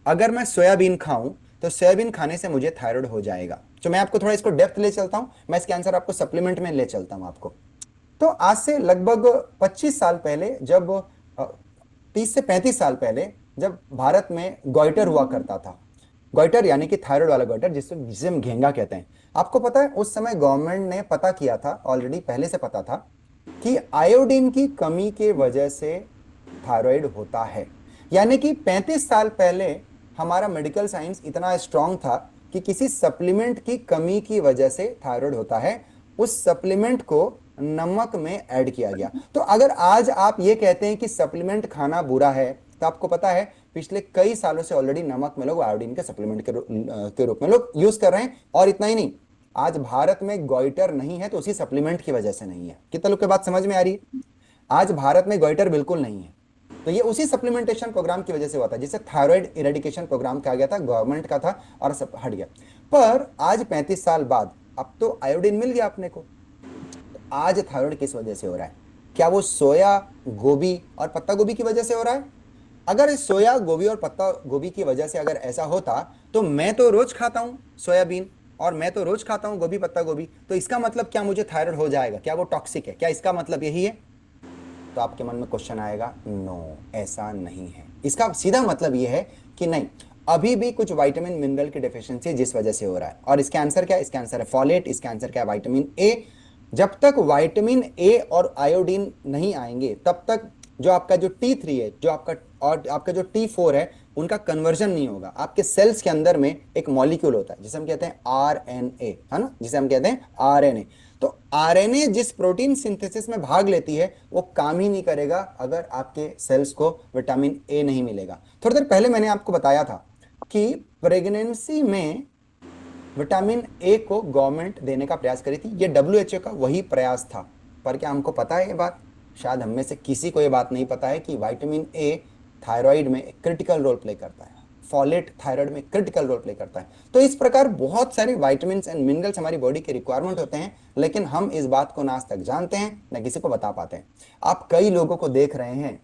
अगर मैं सोयाबीन खाऊं तो सोयाबीन खाने से मुझे थायराइड हो जाएगा। तो मैं आपको थोड़ा इसको डेप्थ ले चलता हूं, मैं इसके आंसर आपको सप्लीमेंट में ले चलता हूं आपको। तो आज से लगभग 25 साल पहले, जब 30 से 35 साल पहले, जब भारत में गोइटर हुआ करता था, गोइटर यानी कि थायराइड वाला गोइटर, जिसे जिसे हम घेंगा कहते हैं, आपको पता है उस समय गवर्नमेंट ने पता किया था, ऑलरेडी पहले से पता था कि आयोडीन की कमी के वजह से थायराइड होता है। यानी कि 35 साल पहले हमारा मेडिकल साइंस इतना स्ट्रांग था कि किसी सप्लीमेंट की कमी की वजह से थायराइड होता है, उस सप्लीमेंट को नमक में ऐड किया गया। तो अगर आज आप ये कहते हैं कि सप्लीमेंट खाना बुरा है, तो आपको पता है पिछले कई सालों से ऑलरेडी नमक में लोग आयोडीन के सप्लीमेंट के रूप में लोग यूज कर रहे हैं। और इतना ही नहीं, आज भारत में गोइटर नहीं है तो उसी सप्लीमेंट की वजह से नहीं है। कितना लोग की बात समझ में आ रही है? आज भारत में गोइटर बिल्कुल नहीं है तो ये उसी सप्लीमेंटेशन प्रोग्राम की वजह से हुआ था, जिसे थायराइड इरेडिकेशन प्रोग्राम कहा गया था, गवर्नमेंट का था और सब हट गया। पर आज 35 साल बाद अब तो आयोडीन मिल गया अपने को। आज थायराइड किस वजह से हो रहा है? क्या वो सोया, गोभी और पत्ता गोभी की वजह से हो रहा है? अगर इस सोया, गोभी और पत्ता गोभी की वजह से अगर ऐसा होता तो मैं तो रोज खाता हूं सोयाबीन और मैं तो रोज खाता हूं गोभी, पत्ता गोभी, तो इसका मतलब क्या मुझे थायराइड हो जाएगा? क्या वो टॉक्सिक है? क्या इसका मतलब यही है? तो आपके मन में क्वेश्चन आएगा, नो, ऐसा नहीं है। इसका सीधा मतलब यह है कि नहीं, अभी भी कुछ विटामिन मिनरल की डेफिशिएंसी जिस वजह से हो रहा है। और इसका आंसर क्या है? इसका आंसर है फॉलेट, इसका आंसर क्या है? Vitamin A. जब तक विटामिन ए और आयोडीन नहीं आएंगे तब तक जो आपका जो T3 है, जो आपका और आपका जो T4 है, उनका कन्वर्जन नहीं होगा। आपके सेल्स के अंदर में एक मॉलिक्यूल होता है जिसे हम कहते हैं RNA, है ना, जिसे हम कहते हैं RNA। तो RNA जिस प्रोटीन सिंथेसिस में भाग लेती है वो काम ही नहीं करेगा अगर आपके सेल्स को विटामिन ए नहीं मिलेगा। थोड़ी देर पहले मैंने आपको बताया था कि प्रेगनेंसी में विटामिन ए को गवर्नमेंट देने का प्रयास करी थी, ये WHO का वही प्रयास था। पर क्या हमको पता है ये बात? शायद हम में से किसी को ये बात नहीं पता है कि विटामिन ए थायराइड में एक क्रिटिकल रोल प्ले करता है, फॉलेट थायराइड में क्रिटिकल रोल प्ले करता है। तो इस प्रकार बहुत सारे विटामिन्स एंड मिनरल्स हमारी बॉडी के रिक्वायरमेंट होते हैं, लेकिन हम इस बात को ना आज तक जानते हैं ना किसी को बता पाते हैं। आप कई लोगों को देख रहे हैं,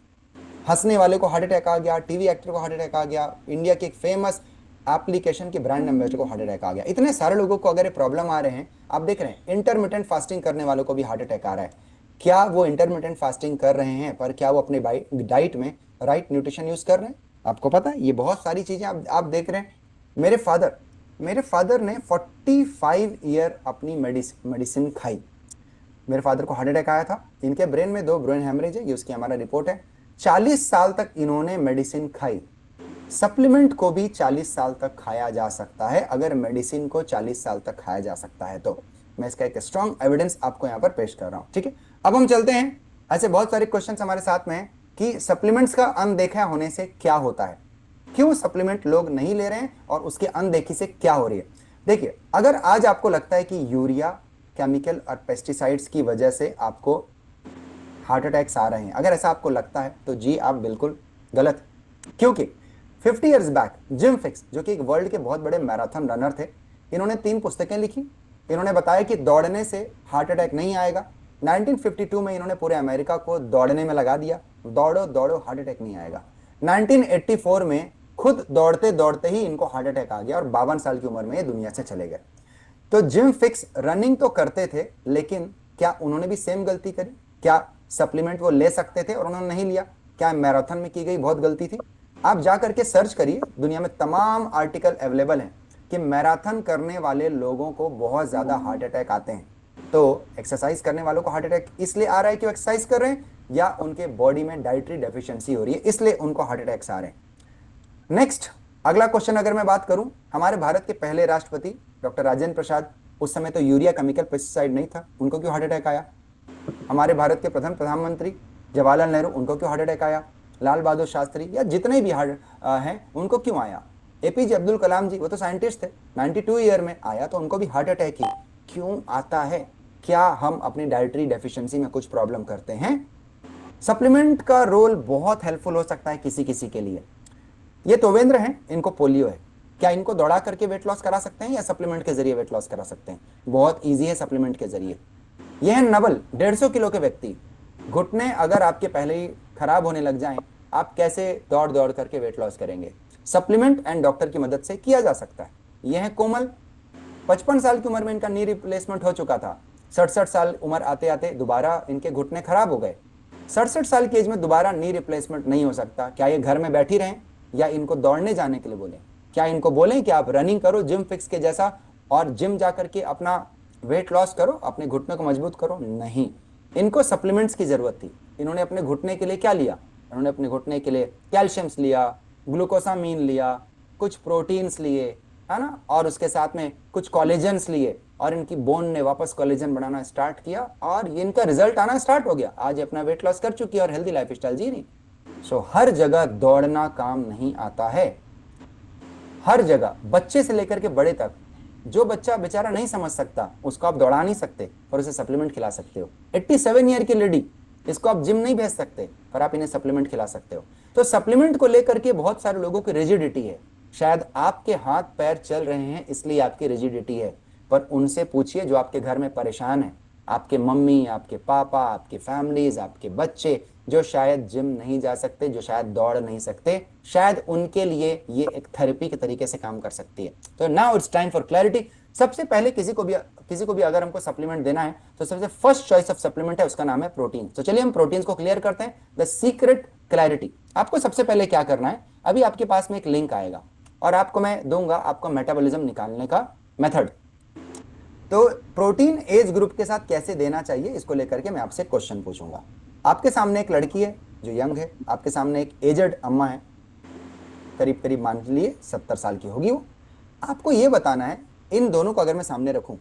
हंसने वाले को हार्ट अटैक आ गया, टीवी एक्टर को हार्ट अटैक आ गया, इंडिया के एक फेमस एप्लीकेशन के ब्रांड एम्बेसडर को हार्ट अटैक आ गया। इतने सारे लोगों को अगर ये प्रॉब्लम आ रहे हैं, आप देख रहे हैं इंटरमिटेंट फास्टिंग करने वालों को भी हार्ट अटैक आ रहा है। क्या वो इंटरमिटेंट फास्टिंग कर रहे हैं, पर क्या वो अपने डाइट में राइट न्यूट्रिशन यूज कर रहे हैं? आपको पता है ये बहुत सारी चीजें आप देख रहे हैं। मेरे फादर ने 45 ईयर अपनी मेडिसिन खाई। मेरे फादर को हार्ट अटैक आया था, इनके ब्रेन में 2 ब्रेन हेमरेज है, ये उसकी हमारा रिपोर्ट है। 40 साल तक इन्होंने मेडिसिन खाई। सप्लीमेंट को भी 40 साल तक खाया जा सकता है। अगर मेडिसिन को 40 साल तक खाया जा सकता है तो मैं इसका एक स्ट्रॉन्ग एविडेंस आपको यहां पर पेश कर रहा हूं। ठीक है, अब हम चलते हैं। ऐसे बहुत सारे क्वेश्चन हमारे साथ में हैं कि सप्लीमेंट्स का अनदेखा होने से क्या होता है, क्यों सप्लीमेंट लोग नहीं ले रहे हैं और उसके अनदेखी से क्या हो रही है। देखिए, अगर आज आपको लगता है कि यूरिया, केमिकल और पेस्टिसाइड्स की वजह से आपको हार्ट अटैक्स आ रहे हैं, अगर ऐसा आपको लगता है तो जी आप बिल्कुल गलत। क्योंकि 50 इयर्स बैक जिम फिक्स, जो कि एक वर्ल्ड के बहुत बड़े मैराथन रनर थे, इन्होंने 3 पुस्तकें लिखी। इन्होंने बताया कि दौड़ने से हार्ट अटैक नहीं आएगा। 1952 में इन्होंने पूरे अमेरिका को दौड़ने में लगा दिया, दौड़ो दौड़ो हार्ट अटैक नहीं आएगा। 1984 में खुद दौड़ते दौड़ते ही इनको हार्ट अटैक आ गया और 52 साल की उम्र में ये दुनिया से चले गए। तो जिम फिक्स रनिंग तो करते थे, लेकिन क्या उन्होंने भी सेम गलती करी? क्या सप्लीमेंट वो ले सकते थे और उन्होंने नहीं लिया? क्या मैराथन में की गई बहुत गलती थी? आप जा करके सर्च करिए, दुनिया में तमाम आर्टिकल अवेलेबल हैं कि मैराथन करने वाले लोगों को बहुत ज्यादा हार्ट अटैक आते हैं। तो एक्सरसाइज करने वालों को हार्ट अटैक इसलिए आ रहा है कि वो एक्सरसाइज कर रहे हैं, या उनके बॉडी में डाइटरी डेफिशिएंसी हो रही है इसलिए उनको हार्ट अटैक्स आ रहे हैं। नेक्स्ट, अगला क्वेश्चन अगर मैं बात करूं, हमारे भारत के पहले राष्ट्रपति डॉक्टर राजेंद्र प्रसाद, उस समय तो यूरिया केमिकल पेस्टिसाइड नहीं था, उनको क्यों हार्ट अटैक आया? हमारे भारत के प्रथम प्रधानमंत्री जवाहरलाल नेहरू, उनको क्यों हार्ट अटैक आया? लाल बहादुर शास्त्री या जितने भी हैं उनको क्यों आया? एपीजे अब्दुल कलाम जी, वो तो साइंटिस्ट थे, 92 ईयर में आया तो उनको भी हार्ट अटैक ही क्यों आता है? क्या हम अपनी डाइटरी डेफिशिएंसी में कुछ प्रॉब्लम करते हैं? सप्लीमेंट का रोल बहुत हेल्पफुल हो सकता है किसी किसी के लिए। ये तोवेंद्र हैं, इनको पोलियो है, क्या इनको दौड़ा करके वेट लॉस करा सकते हैं या सप्लीमेंट के जरिए वेट लॉस करा सकते हैं? बहुत ईजी है सप्लीमेंट के जरिए। यह है नवल, 150 किलो के व्यक्ति, घुटने अगर आपके पहले ही खराब होने लग जाएं, आप कैसे दौड़ दौड़ करके वेट लॉस करेंगे? सप्लीमेंट एंड डॉक्टर की मदद से किया जा सकता है। यह है कोमल, 55 साल की उम्र में इनका नी रिप्लेसमेंट हो चुका था, 67 साल उम्र आते आते दोबारा इनके घुटने खराब हो गए। 67 साल की एज में दोबारा नी रिप्लेसमेंट नहीं हो सकता। क्या ये घर में बैठी रहें या इनको दौड़ने जाने के लिए बोलें? क्या इनको बोलें कि आप रनिंग करो जिम फिक्स के जैसा और जिम जा करके अपना वेट लॉस करो, अपने घुटने को मजबूत करो? नहीं, इनको सप्लीमेंट्स की जरूरत थी। इन्होंने अपने घुटने के लिए क्या लिया? इन्होंने अपने घुटने के लिए कैल्शियम्स लिया, ग्लूकोसामीन लिया, कुछ प्रोटीन्स लिए, है ना, और उसके साथ में कुछ कोलेजन्स लिए, और इनकी बोन ने वापस कोलेजन बनाना स्टार्ट किया और इनका रिजल्ट आना स्टार्ट हो गया। आज अपना वेट लॉस कर चुकी है और हेल्दी लाइफस्टाइल जी रही। सो हर जगह दौड़ना काम नहीं आता है, हर जगह, बच्चे से लेकर के बड़े तक। जो बच्चा बेचारा नहीं समझ सकता उसको आप दौड़ा नहीं सकते और उसे सप्लीमेंट खिला सकते हो। 87 ईयर की लेडी, इसको आप जिम नहीं भेज सकते पर आप इन्हें सप्लीमेंट खिला सकते हो। तो सप्लीमेंट को लेकर के बहुत सारे लोगों की रिजिडिटी है। शायद आपके हाथ पैर चल रहे हैं इसलिए आपकी रिजिडिटी है, पर उनसे पूछिए जो आपके घर में परेशान है, आपके मम्मी, आपके पापा, आपके फैमिलीज, आपके बच्चे जो शायद जिम नहीं जा सकते, जो शायद दौड़ नहीं सकते, शायद उनके लिए ये एक थेरेपी के तरीके से काम कर सकती है। तो now it's time for clarity. सबसे पहले किसी को भी अगर हमको सप्लीमेंट देना है तो सबसे फर्स्ट चॉइस ऑफ सप्लीमेंट है, उसका नाम है प्रोटीन। तो चलिए हम प्रोटीन को क्लियर करते हैं। द सीक्रेट क्लैरिटी, आपको सबसे पहले क्या करना है, अभी आपके पास में एक लिंक आएगा और आपको मैं दूंगा आपका मेटाबॉलिज्म निकालने का मेथड। तो प्रोटीन एज ग्रुप के साथ कैसे देना चाहिए इसको लेकर के मैं आपसे क्वेश्चन पूछूंगा। आपके सामने एक लड़की है जो यंग है, आपके सामने एक एजड अम्मा है, करीब करीब मान लिए 70 साल की होगी वो। आपको ये बताना है इन दोनों को अगर मैं सामने रखूं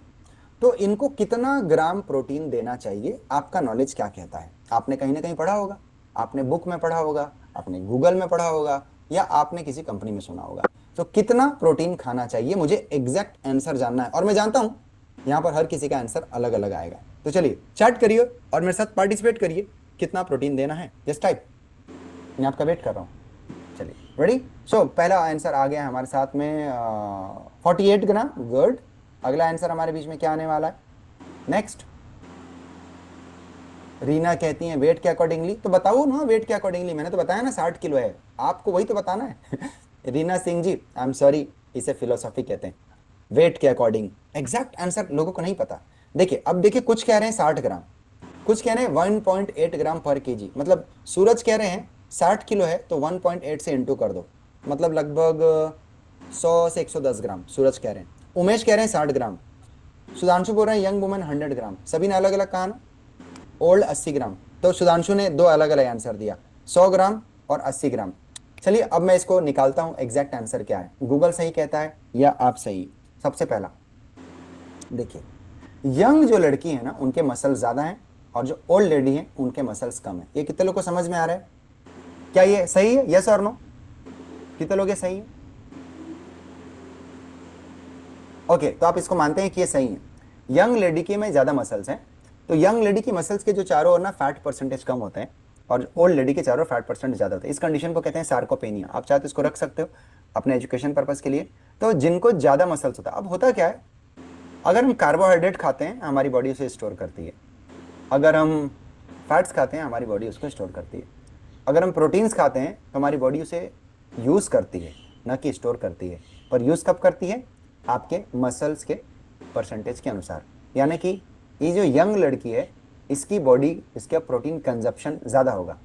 तो इनको कितना ग्राम प्रोटीन देना चाहिए, आपका नॉलेज क्या कहता है? आपने कहीं ना कहीं पढ़ा होगा, आपने बुक में पढ़ा होगा, आपने गूगल में पढ़ा होगा, या आपने किसी कंपनी में सुना होगा। तो कितना प्रोटीन खाना चाहिए, मुझे एग्जैक्ट आंसर जानना है। और मैं जानता हूं यहां पर हर किसी का आंसर अलग अलग आएगा। तो चलिए चैट करिए और मेरे साथ पार्टिसिपेट करिए, कितना प्रोटीन देना है, जस्ट टाइप। मैं आपका वेट कर रहा हूं। चलिए रेडी। सो पहला आंसर आ गया है हमारे साथ में 48 ग्राम। गुड। अगला आंसर हमारे बीच में क्या आने वाला है? नेक्स्ट, रीना कहती हैं वेट के अकॉर्डिंगली। तो बताओ ना वेट के अकॉर्डिंगली, मैंने तो बताया ना 60 किलो है, आपको वही तो बताना है। Reena Singh ji, I am sorry, इसे फिलोसॉफी कहते हैं। वेट के अकॉर्डिंग एग्जैक्ट आंसर लोगों को नहीं पता। देखिए अब देखिए, कुछ कह रहे हैं 60 ग्राम, कुछ कह रहे हैं 1.8 ग्राम पर केजी। मतलब सूरज कह रहे हैं 60 किलो है तो 1.8 से इंटू कर दो, मतलब लगभग 100 से 110 ग्राम सूरज कह रहे हैं। उमेश कह रहे हैं 60 ग्राम। सुधांशु बोल रहे हैं यंग वुमेन 100 ग्राम। सभी ने अलग अलग कहा ना। ओल्ड 80 ग्राम। तो सुधांशु ने दो अलग अलग आंसर दिया, 100 ग्राम और 80 ग्राम। चलिए अब मैं इसको निकालता हूं एग्जैक्ट आंसर क्या है, गूगल सही कहता है या आप सही। सबसे पहला देखिए, यंग जो लड़की है ना उनके मसल्स ज्यादा हैं और जो ओल्ड लेडी हैं उनके मसल्स कम है। ये कितने लोग को समझ में आ रहा है? क्या ये सही है? यस और नो? कितने लोग ये सही है? ओके, तो आप इसको मानते हैं कि ये सही है। यंग लेडी के में ज्यादा मसल्स हैं, तो यंग लेडी की मसल्स के जो चारों ओर ना फैट परसेंटेज कम होते हैं और ओल्ड लेडी के चारों फैट परसेंट ज्यादा होते हैं। इस कंडीशन को कहते हैं सार्कोपेनिया। आप चाहे तो इसको रख सकते हो अपने एजुकेशन पर्पज के लिए। तो जिनको ज्यादा मसल्स होता है, अब होता क्या है, अगर हम कार्बोहाइड्रेट खाते हैं हमारी बॉडी उसे स्टोर करती है, अगर हम फैट्स खाते हैं हमारी बॉडी उसको स्टोर करती है, अगर हम प्रोटीन्स खाते हैं तो हमारी बॉडी उसे यूज करती है, न कि स्टोर करती है। पर यूज कब करती है? आपके मसल्स के परसेंटेज के अनुसार। यानी कि ये जो यंग लड़की है इसकी बॉडी, इसका प्रोटीन कंजप्शन ज़्यादा होगा,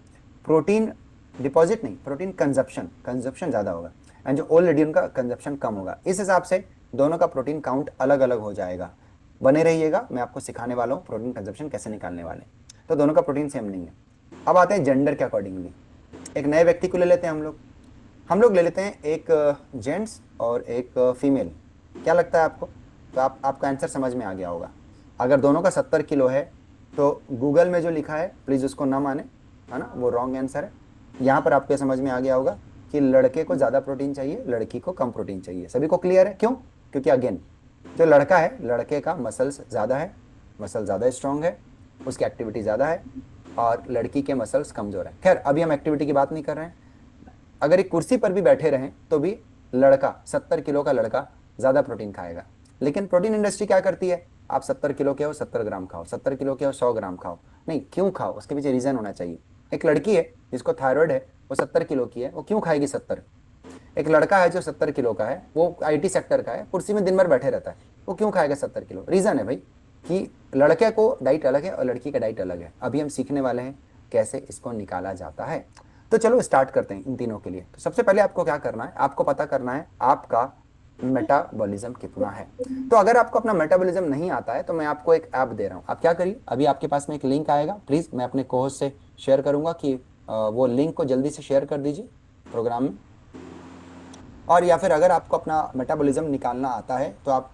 प्रोटीन डिपॉजिट नहीं, प्रोटीन कंजप्शन ज़्यादा होगा, एंड जो ओल्ड लेडी उनका कंजप्शन कम होगा। इस हिसाब से दोनों का प्रोटीन काउंट अलग अलग हो जाएगा। बने रहिएगा, मैं आपको सिखाने वाला हूँ प्रोटीन कंजप्शन कैसे निकालने वाले। तो दोनों का प्रोटीन सेम नहीं है। अब आते हैं जेंडर के अकॉर्डिंगली। एक नए व्यक्ति को ले लेते हैं हम लोग ले लेते हैं एक जेंट्स और एक फीमेल। क्या लगता है आपको? तो आपका आंसर समझ में आ गया होगा। अगर दोनों का 70 किलो है तो गूगल में जो लिखा है प्लीज़ उसको ना माने, है ना, वो रॉन्ग आंसर है। यहाँ पर आपको समझ में आ गया होगा कि लड़के को ज़्यादा प्रोटीन चाहिए, लड़की को कम प्रोटीन चाहिए। सभी को क्लियर है? क्यों? क्योंकि अगेन जो लड़का है, लड़के का मसल्स ज़्यादा है, मसल ज़्यादा स्ट्रांग है, उसकी एक्टिविटी ज़्यादा है, और लड़की के मसल्स कमज़ोर है। खैर अभी हम एक्टिविटी की बात नहीं कर रहे हैं। अगर एक कुर्सी पर भी बैठे रहें तो भी लड़का, 70 किलो का लड़का ज़्यादा प्रोटीन खाएगा। लेकिन प्रोटीन इंडस्ट्री क्या करती है? आप 70 किलो के हो 70 ग्राम खाओ, 70 किलो के हो 100 ग्राम खाओ। नहीं, क्यों खाओ? उसके पीछे रीज़न होना चाहिए। एक लड़की है जिसको थायराइड है, वो 70 किलो की है, वो क्यों खाएगी 70? एक लड़का है जो 70 किलो का है, वो IT सेक्टर का है, कुर्सी में दिन भर बैठे रहता है, वो क्यों खाएगा 70 किलो? रीज़न है भाई कि लड़के को डाइट अलग है और लड़की का डाइट अलग है। अभी हम सीखने वाले हैं कैसे इसको निकाला जाता है। तो चलो स्टार्ट करते हैं इन तीनों के लिए। तो सबसे पहले आपको क्या करना है? आपको पता करना है आपका मेटाबॉलिज्म कितना है। तो अगर आपको अपना मेटाबॉलिज्म नहीं आता है तो मैं आपको एक ऐप दे रहा हूँ। आप क्या करिए, अभी आपके पास में एक लिंक आएगा, प्लीज़ मैं अपने कोहोस्ट से शेयर करूँगा कि वो लिंक को जल्दी से शेयर कर दीजिए प्रोग्राम में। और या फिर अगर आपको अपना मेटाबॉलिज्म निकालना आता है तो आप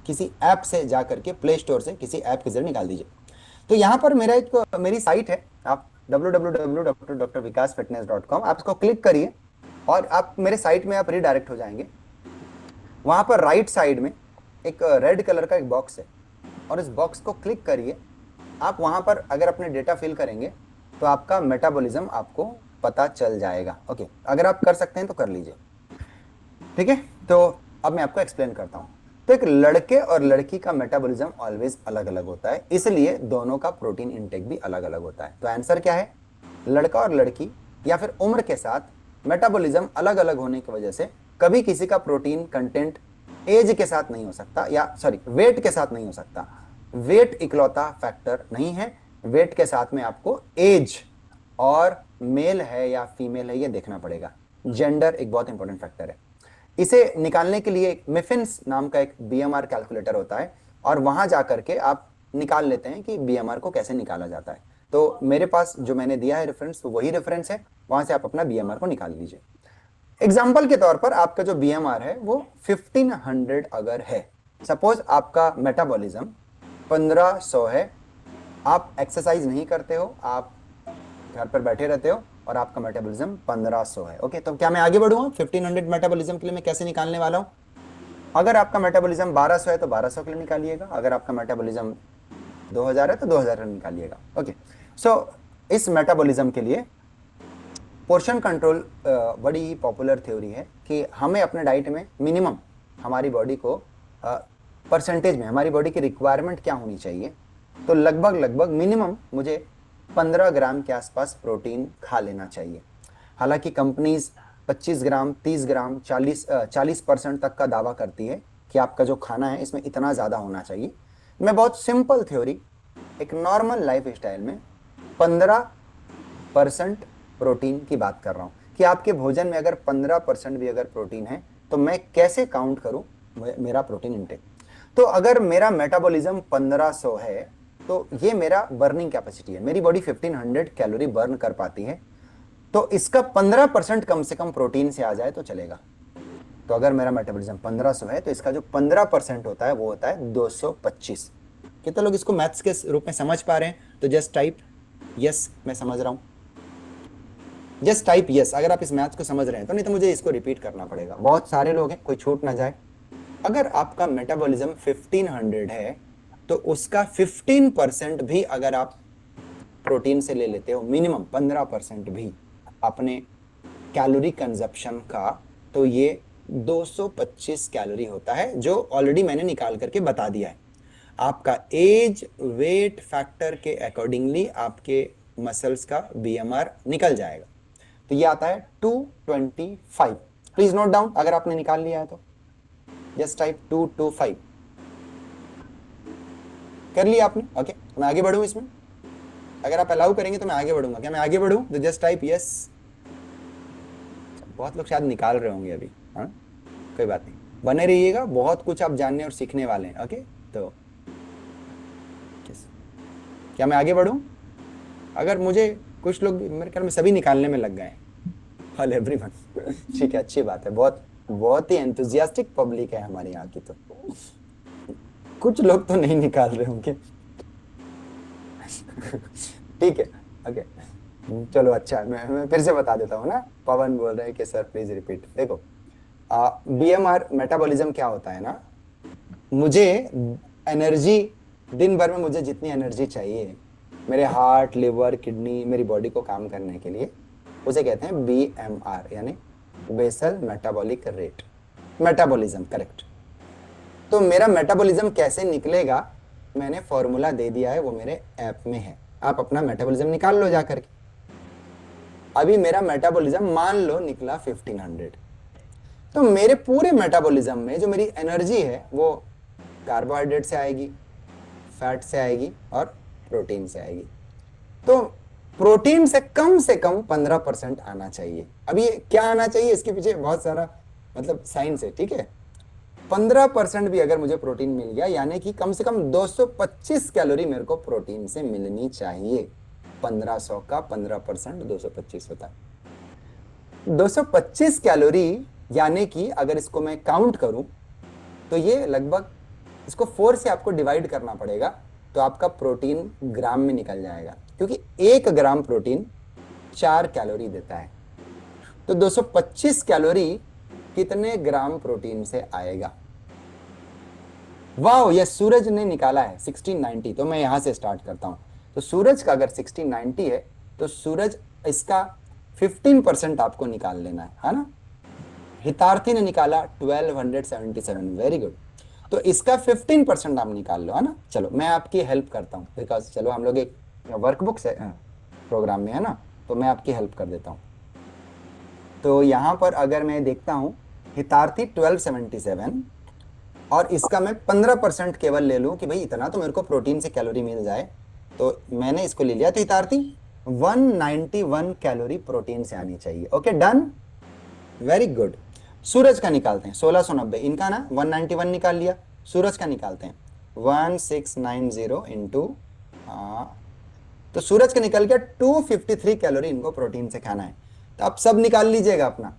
किसी ऐप से जा करके, प्ले स्टोर से किसी ऐप के जरिए निकाल दीजिए। तो यहाँ पर मेरी साइट है, आप www.drvikasfitness.com, आप इसको क्लिक करिए और आप मेरे साइट में आप रीडायरेक्ट हो जाएंगे। वहाँ पर राइट साइड में एक रेड कलर का एक बॉक्स है और इस बॉक्स को क्लिक करिए। आप वहाँ पर अगर अपने डेटा फिल करेंगे तो आपका मेटाबॉलिज्म आपको पता चल जाएगा। ओके, अगर आप कर सकते हैं तो कर लीजिए, ठीक है। तो अब मैं आपको एक्सप्लेन करता हूँ। तो एक लड़के और लड़की का मेटाबॉलिज्म ऑलवेज अलग अलग होता है, इसलिए दोनों का प्रोटीन इंटेक भी अलग अलग होता है। तो आंसर क्या है? लड़का और लड़की या फिर उम्र के साथ मेटाबॉलिज्म अलग अलग होने की वजह से कभी किसी का प्रोटीन कंटेंट एज के साथ नहीं हो सकता, या सॉरी वेट के साथ नहीं हो सकता। वेट इकलौता फैक्टर नहीं है, वेट के साथ में आपको एज और मेल है या फीमेल है ये देखना पड़ेगा। जेंडर एक बहुत इंपॉर्टेंट फैक्टर है। इसे निकालने के लिए मिफिन्स नाम का एक BMR कैलकुलेटर होता है और वहां जाकर के आप निकाल लेते हैं कि BMR को कैसे निकाला जाता है। तो मेरे पास जो मैंने दिया है रेफरेंस, तो वही रेफरेंस है, वहां से आप अपना BMR को निकाल लीजिए। एग्जाम्पल के तौर पर आपका जो BMR है वो 1500 अगर है, सपोज आपका मेटाबॉलिज्म 1500 है, आप एक्सरसाइज नहीं करते हो, आप घर पर बैठे रहते हो और आपका मेटाबॉलिज्म 1500 है। ओके, तो क्या मैं आगे बढ़ूंगा? 1500 मेटाबॉलिज्म के लिए मैं कैसे निकालने वाला हूं? अगर आपका मेटाबॉलिज्म 1200 है तो 1200 के लिए निकालिएगा, अगर आपका मेटाबॉलिज्म 2000 है तो 2000 निकालिएगा। ओके, सो इस मेटाबॉलिज्म के लिए पोर्शन कंट्रोल बड़ी ही पॉपुलर थ्योरी है कि हमें अपने डाइट में मिनिमम हमारी बॉडी को परसेंटेज में हमारी बॉडी की रिक्वायरमेंट क्या होनी चाहिए। तो लगभग मिनिमम मुझे 15 ग्राम के आसपास प्रोटीन खा लेना चाहिए। हालांकि कंपनीज 25 ग्राम, 30 ग्राम, 40% तक का दावा करती है कि आपका जो खाना है इसमें इतना ज़्यादा होना चाहिए। मैं बहुत सिंपल थ्योरी, एक नॉर्मल लाइफ स्टाइल में 15% प्रोटीन की बात कर रहा हूँ कि आपके भोजन में अगर 15% भी अगर प्रोटीन है तो मैं कैसे काउंट करूँ मेरा प्रोटीन इंटेक। तो अगर मेरा मेटाबॉलिज्म 1500 है तो ये मेरा बर्निंग कैपेसिटी है, मेरी बॉडी 1500 कैलोरी बर्न कर पाती है, तो इसका 15% कम से कम प्रोटीन से आ जाए तो चलेगा। तो अगर मेरा मेटाबॉलिज्म 1500 है तो इसका जो 15% होता है वो होता है 225। कितने लोग इसको मैथ्स के रूप में समझ पा रहे हैं? तो जस्ट टाइप यस, मैं समझ रहा हूँ। जस्ट टाइप यस अगर आप इस मैथ्स को समझ रहे हैं, तो नहीं तो मुझे इसको रिपीट करना पड़ेगा। बहुत सारे लोग हैं, कोई छूट ना जाए। अगर आपका मेटाबॉलिज्म 1500 है तो उसका 15% भी अगर आप प्रोटीन से ले लेते हो, मिनिमम 15% भी अपने कैलोरी कंजप्शन का, तो ये 225 कैलोरी होता है, जो ऑलरेडी मैंने निकाल करके बता दिया है। आपका एज वेट फैक्टर के अकॉर्डिंगली आपके मसल्स का BMR निकल जाएगा। तो ये आता है 225। प्लीज नोट डाउन अगर आपने निकाल लिया है तो जस्ट टाइप 225। कर लिया आपने? ओके, मैं आगे बढ़ूं इसमें? अगर आप अलाउ करेंगे तो मैं आगे बढ़ूंगा। क्या मैं आगे बढ़ूं? तो जस्ट टाइप यस। बहुत लोग शायद निकाल रहे होंगे अभी। हाँ, कोई बात नहीं, बने रहिएगा, बहुत कुछ आप जानने और सीखने वाले हैं। ओके, तो yes. क्या मैं आगे बढ़ूं? अगर मुझे कुछ लोग, मेरे ख्याल में सभी निकालने में लग गए हैं, ऑल एवरीवन। ठीक है, अच्छी बात है, बहुत बहुत ही एंथुजियास्टिक पब्लिक है हमारे यहाँ की। तो कुछ लोग तो नहीं निकाल रहे होंगे। ठीक है, ओके, चलो अच्छा है। मैं फिर से बता देता हूँ ना। पवन बोल रहे हैं कि सर प्लीज रिपीट। देखो, बीएमआर मेटाबॉलिज्म क्या होता है ना, मुझे एनर्जी, दिन भर में मुझे जितनी एनर्जी चाहिए मेरे हार्ट, लिवर, किडनी, मेरी बॉडी को काम करने के लिए, उसे कहते हैं बीएमआर, यानी basal metabolic rate, metabolism, correct. तो मेरा मेटाबॉलिज्म कैसे निकलेगा, मैंने फॉर्मूला दे दिया है, वो मेरे ऐप में है, आप अपना मेटाबॉलिज्म निकाल लो जाकर के। अभी मेरा मेटाबॉलिज्म मान लो निकला 1500, तो मेरे पूरे मेटाबॉलिज्म में जो मेरी एनर्जी है वो कार्बोहाइड्रेट से आएगी, फैट से आएगी और प्रोटीन से आएगी। तो प्रोटीन से कम 15% आना चाहिए। अब ये क्या आना चाहिए, इसके पीछे बहुत सारा मतलब साइंस है, ठीक है। 15% भी अगर मुझे प्रोटीन मिल गया, यानी कि कम से कम 225 कैलोरी मेरे को प्रोटीन से मिलनी चाहिए। 1500 का 15% 225 होता है। 225 कैलोरी, यानी कि अगर इसको मैं काउंट करूं तो ये लगभग, इसको 4 से आपको डिवाइड करना पड़ेगा, तो आपका प्रोटीन ग्राम में निकल जाएगा, क्योंकि 1 ग्राम प्रोटीन 4 कैलोरी देता है। तो 225 कैलोरी कितने ग्राम प्रोटीन से आएगा? वाह, ये सूरज ने निकाला है 1690। तो मैं यहां से स्टार्ट करता हूं। तो सूरज का अगर 1690 है, तो सूरज, इसका 15% आपको निकाल लेना है ना। हितार्थी ने निकाला 1277, वेरी गुड। तो इसका 15% आप निकाल लो, है ना। चलो मैं आपकी हेल्प करता हूँ, बिकॉज चलो हम लोग एक वर्कबुक से प्रोग्राम में है ना, तो मैं आपकी हेल्प कर देता हूँ। तो यहाँ पर अगर मैं देखता हूँ हितार्थी 1277, और इसका मैं 15% केवल ले लूँ कि भाई इतना तो मेरे को प्रोटीन से कैलोरी मिल जाए, तो मैंने इसको ले लिया। तो हितार्थी 191 कैलोरी प्रोटीन से आनी चाहिए। Okay, done, very good. Suraj का निकालते हैं 1690, इनका ना 191 निकाल लिया। सूरज का निकालते हैं 1690 इंटू, तो सूरज का निकल गया 253 कैलोरी इनको प्रोटीन से खाना है। तो आप सब निकाल लीजिएगा अपना।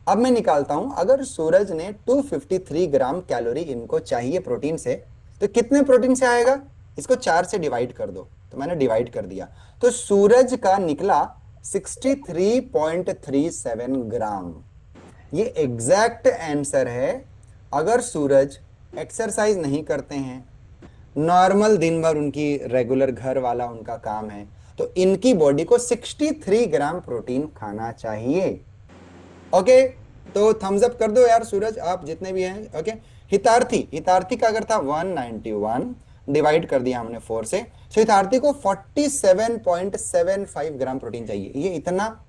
अब मैं निकालता हूं, अगर सूरज ने 253 ग्राम कैलोरी इनको चाहिए प्रोटीन से, तो कितने प्रोटीन से आएगा? इसको 4 से डिवाइड कर दो। तो मैंने डिवाइड कर दिया, तो सूरज का निकला 63.37 ग्राम। ये एग्जैक्ट आंसर है। अगर सूरज एक्सरसाइज नहीं करते हैं, नॉर्मल दिन भर उनकी रेगुलर घर वाला उनका काम है, तो इनकी बॉडी को 63 ग्राम प्रोटीन खाना चाहिए। ओके, तो थम्स अप कर दो यार सूरज, आप जितने भी हैं। ओके, हितार्थी का अगर था 191, डिवाइड कर दिया हमने 4 से, तो हितार्थी को 47.75 ग्राम प्रोटीन चाहिए। ये इतना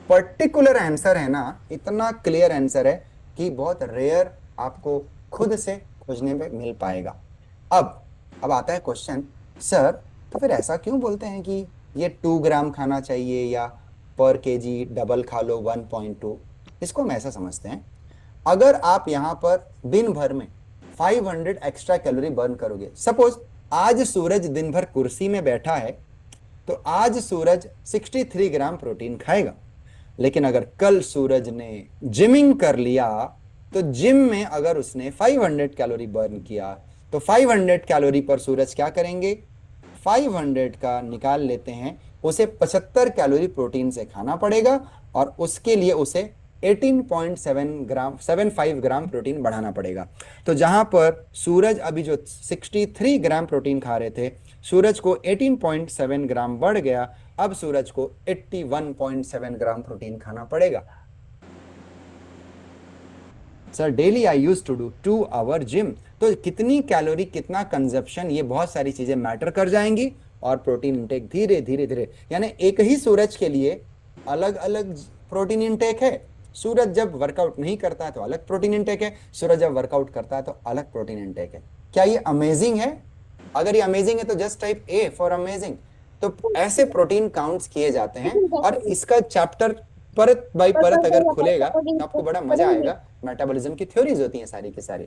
पर्टिकुलर आंसर है ना, इतना क्लियर आंसर है कि बहुत रेयर आपको खुद से खोजने में मिल पाएगा। अब आता है क्वेश्चन, सर तो फिर ऐसा क्यों बोलते हैं कि ये 2 ग्राम खाना चाहिए, या पर केजी डबल खा लो 1.2? इसको हम ऐसा समझते हैं, अगर आप यहां पर दिन भर में 500 एक्स्ट्रा कैलोरी बर्न करोगे, सपोज आज सूरज दिन भर कुर्सी में बैठा है, तो आज सूरज 63 ग्राम प्रोटीन खाएगा। लेकिन अगर कल सूरज ने जिमिंग कर लिया, तो जिम में अगर उसने 500 कैलोरी बर्न किया, तो 500 कैलोरी पर सूरज क्या करेंगे? 500 का निकाल लेते हैं, उसे 75 कैलोरी प्रोटीन से खाना पड़ेगा, और उसके लिए उसे 18.75 ग्राम प्रोटीन बढ़ाना पड़ेगा। तो जहां पर सूरज अभी जो 63 ग्राम प्रोटीन खा रहे थे, सूरज को 18.7 ग्राम बढ़ गया, अब सूरज को 81.7 ग्राम प्रोटीन खाना पड़ेगा। Sir daily I use to do 2 hour gym, तो कितनी कैलोरी, कितना कंजप्शन, ये बहुत सारी चीजें मैटर कर जाएंगी, और प्रोटीन इंटेक धीरे धीरे धीरे, यानी एक ही सूरज के लिए अलग अलग प्रोटीन इंटेक है। सूरज जब वर्कआउट नहीं करता है तो अलग प्रोटीन इंटेक है, सूरज जब वर्कआउट करता है तो अलग प्रोटीन इंटेक है। क्या ये अमेजिंग है? अगर ये अमेजिंग है तो just type A for amazing. तो ऐसे प्रोटीन काउंट्स किए जाते हैं, और इसका चैप्टर परत बाय परत अगर खुलेगा तो आपको बड़ा मजा आएगा। मेटाबॉलिज्म की थ्योरीज होती हैं सारी की सारी,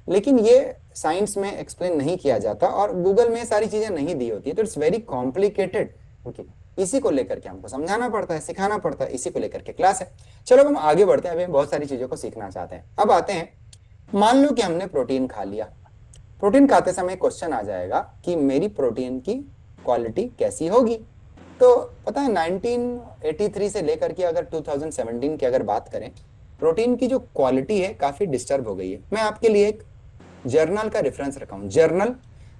लेकिन ये साइंस में एक्सप्लेन नहीं किया जाता और गूगल में सारी चीजें नहीं दी होती है, तो इट्स वेरी कॉम्प्लिकेटेड। ओके, इसी को लेकर के हमको समझाना पड़ता है, सिखाना पड़ता है, इसी को लेकर के क्लास है। चलो अब हम आगे बढ़ते हैं, अभी हम बहुत सारी चीजों को सीखना चाहते हैं। अब आते हैं, मान लो कि हमने प्रोटीन खा लिया। प्रोटीन खाते समय क्वेश्चन आ जाएगा कि मेरी प्रोटीन की क्वालिटी कैसी होगी। तो पता है 1983 से लेकर के अगर 2017 की अगर बात करें, प्रोटीन की जो क्वालिटी है काफी डिस्टर्ब हो गई है। मैं आपके लिए एक जर्नल का रेफरेंस रखा हूं। जर्नल,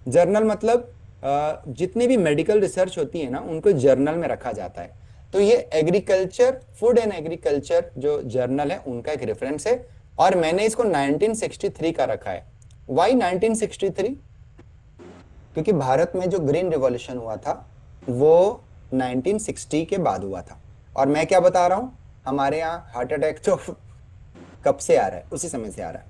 जर्नल मतलब जितनी भी मेडिकल रिसर्च होती है ना, उनको जर्नल में रखा जाता है। तो ये एग्रीकल्चर, फूड एंड एग्रीकल्चर जो जर्नल है उनका एक रेफरेंस है, और मैंने इसको 1963 का रखा है। वाई 1963? क्योंकि भारत में जो ग्रीन रिवॉल्यूशन हुआ था वो 1960 के बाद हुआ था। और मैं क्या बता रहा हूं, हमारे यहाँ हार्ट अटैक तो कब से आ रहा है, उसी समय से आ रहा है।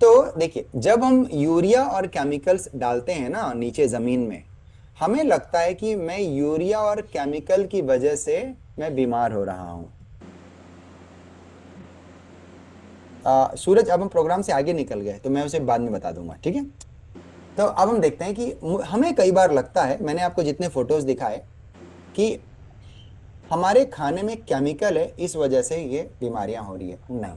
तो देखिए, जब हम यूरिया और केमिकल्स डालते हैं ना नीचे जमीन में, हमें लगता है कि मैं यूरिया और केमिकल की वजह से मैं बीमार हो रहा हूं। सूरज, अब हम प्रोग्राम से आगे निकल गए तो मैं उसे बाद में बता दूंगा, ठीक है। तो अब हम देखते हैं कि हमें कई बार लगता है, मैंने आपको जितने फोटोज दिखाए, कि हमारे खाने में केमिकल है इस वजह से ये बीमारियां हो रही है। नहीं,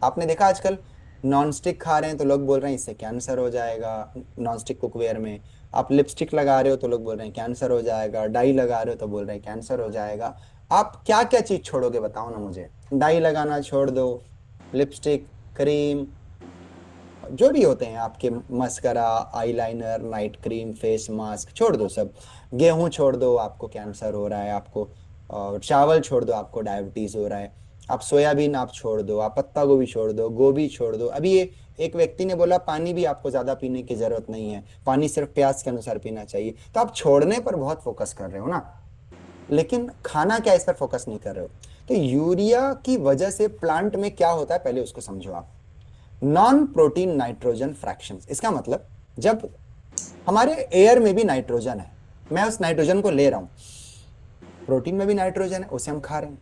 आपने देखा आजकल नॉन स्टिक खा रहे हैं तो लोग बोल रहे हैं इससे कैंसर हो जाएगा। नॉन स्टिक कुकवेयर में आप लिपस्टिक लगा रहे हो तो लोग बोल रहे हैं कैंसर हो जाएगा। डाई लगा रहे हो तो बोल रहे हैं कैंसर हो जाएगा। आप क्या क्या चीज छोड़ोगे बताओ ना मुझे। डाई लगाना छोड़ दो, लिपस्टिक, क्रीम, जो भी होते हैं आपके, mascara, eyeliner, night cream, face mask छोड़ दो सब। गेहूं छोड़ दो, आपको कैंसर हो रहा है। आपको चावल छोड़ दो, आपको डायबिटीज हो रहा है। आप सोयाबीन आप छोड़ दो, आप पत्ता गोभी छोड़ दो, गोभी छोड़ दो। अभी ये एक व्यक्ति ने बोला पानी भी आपको ज्यादा पीने की जरूरत नहीं है, पानी सिर्फ प्यास के अनुसार पीना चाहिए। तो आप छोड़ने पर बहुत फोकस कर रहे हो ना, लेकिन खाना क्या, इस पर फोकस नहीं कर रहे हो। तो यूरिया की वजह से प्लांट में क्या होता है पहले उसको समझो आप। नॉन प्रोटीन नाइट्रोजन फ्रैक्शंस, इसका मतलब जब हमारे एयर में भी नाइट्रोजन है, मैं उस नाइट्रोजन को ले रहा हूं, प्रोटीन में भी नाइट्रोजन है, उसे हम खा रहे हैं,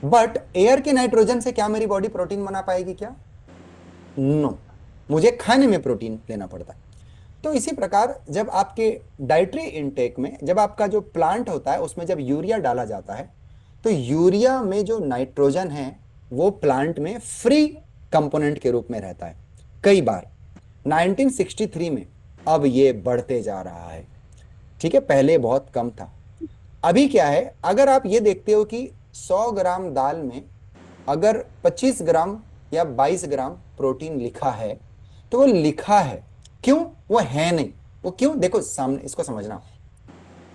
बट एयर के नाइट्रोजन से क्या मेरी बॉडी प्रोटीन बना पाएगी क्या? नो, मुझे खाने में प्रोटीन लेना पड़ता है। तो इसी प्रकार जब आपके डाइटरी इनटेक में, जब आपका जो प्लांट होता है उसमें जब यूरिया डाला जाता है, तो यूरिया में जो नाइट्रोजन है वो प्लांट में फ्री कंपोनेंट के रूप में रहता है। कई बार 1963 में, अब ये बढ़ते जा रहा है, ठीक है, पहले बहुत कम था। अभी क्या है, अगर आप ये देखते हो कि 100 ग्राम दाल में अगर 25 ग्राम या 22 ग्राम प्रोटीन लिखा है, तो वो लिखा है, क्यों? वो है नहीं। वो क्यों? देखो सामने, इसको समझना।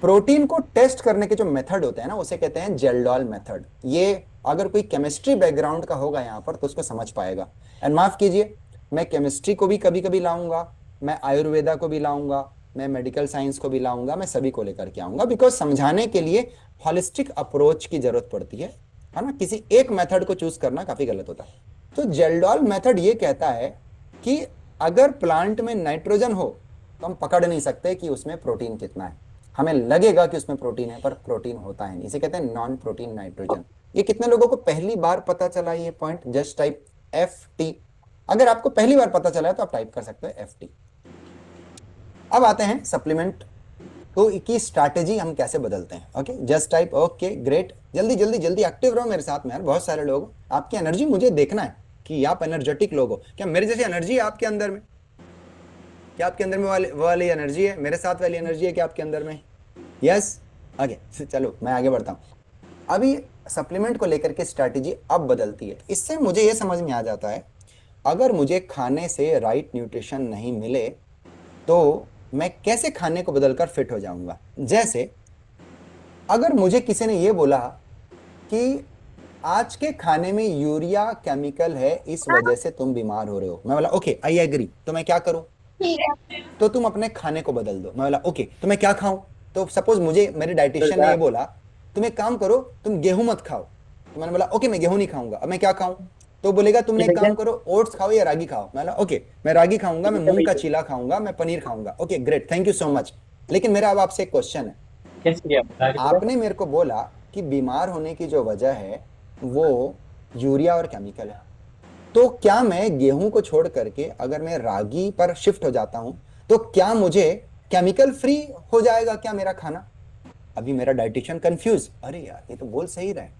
प्रोटीन को टेस्ट करने के जो मेथड होते हैं ना, उसे कहते हैं जेल्डॉल मेथड। ये अगर कोई केमिस्ट्री बैकग्राउंड का होगा यहाँ पर तो उसको समझ पाएगा। एंड माफ कीजिए, मैं केमिस्ट्री को भी कभी कभी लाऊंगा, मैं आयुर्वेदा को भी लाऊंगा, मैं मेडिकल साइंस को भी लाऊंगा, मैं सभी को लेकर के आऊंगा, बिकॉज समझाने के लिए हॉलिस्टिक अप्रोच की जरूरत पड़ती है ना। किसी एक मेथड को चूज करना काफी गलत होता है। तो जेल्डॉल मेथड ये कहता है कि अगर प्लांट में नाइट्रोजन हो तो हम पकड़ नहीं सकते कि उसमें प्रोटीन कितना है। हमें लगेगा कि उसमें प्रोटीन है, पर प्रोटीन होता है नहीं। इसे कहते हैं नॉन प्रोटीन नाइट्रोजन। ये कितने लोगों को पहली बार पता चला ये पॉइंट? Just type FT। अगर आपको पहली बार पता चला है तो आप टाइप कर सकते हो FT। अब आते हैं सप्लीमेंट तो की स्ट्रैटेजी हम कैसे बदलते हैं। Okay, just type okay great. जल्दी जल्दी जल्दी एक्टिव रहो मेरे साथ में यार, बहुत सारे लोग, आपकी एनर्जी मुझे देखना है कि आप एनर्जेटिक लोग हो। क्या मेरे जैसी एनर्जी है आपके अंदर में? क्या आपके अंदर में वो वाली एनर्जी है, मेरे साथ वाली एनर्जी है क्या आपके अंदर में? यस, आगे चलो मैं आगे बढ़ता हूँ। अभी सप्लीमेंट को लेकर के स्ट्रैटेजी अब बदलती है। इससे मुझे ये समझ में आ जाता है, अगर मुझे खाने से राइट न्यूट्रिशन नहीं मिले तो मैं कैसे खाने को बदलकर फिट हो जाऊंगा। जैसे अगर मुझे किसी ने ये बोला कि आज के खाने में यूरिया केमिकल है, इस वजह से तुम बीमार हो रहे हो, मैं बोला ओके आई एग्री, तो मैं क्या करूं? तो तुम अपने खाने को बदल दो। मैं बोला ओके, तो मैं क्या खाऊं? तो सपोज मुझे मेरे डाइटिशियन ने ये बोला तुम एक काम करो, तुम गेहूं मत खाओ। तो मैंने बोला ओके मैं गेहूं नहीं खाऊंगा, अब मैं क्या खाऊं? तो बोलेगा तुमने कि एक काम भैया करो, ओट्स खाओ या रागी खाओ। मैं ओके, मैं रागी खाऊंगा, मैं ठीक है मूंग का भैया, चीला खाऊंगा, मैं पनीर खाऊंगा। Okay great, thank you so much. लेकिन मेरा अब आपसे एक क्वेश्चन है। कैसे किया बता रहे थे? आपने मेरे को बोला कि बीमार होने की जो वजह है वो यूरिया और केमिकल है। तो क्या मैं गेहूं को छोड़ करके अगर मैं रागी पर शिफ्ट हो जाता हूं, तो क्या मुझे केमिकल फ्री हो जाएगा क्या मेरा खाना? अभी मेरा डाइटिशियन कंफ्यूज, अरे यार ये तो बोल सही रहा है,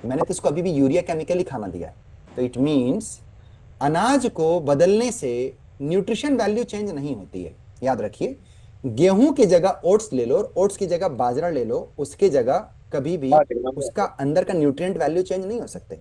मैंने तो इसको अभी भी यूरिया केमिकल ही खाना दिया है। तो इट मीन्स अनाज को बदलने से न्यूट्रिशन वैल्यू चेंज नहीं होती है। याद रखिए, गेहूं की जगह ओट्स ले लो और ओट्स की जगह बाजरा ले लो, उसकी जगह कभी भी बात एकदम उसका अंदर का न्यूट्रिएंट वैल्यू चेंज नहीं हो सकते।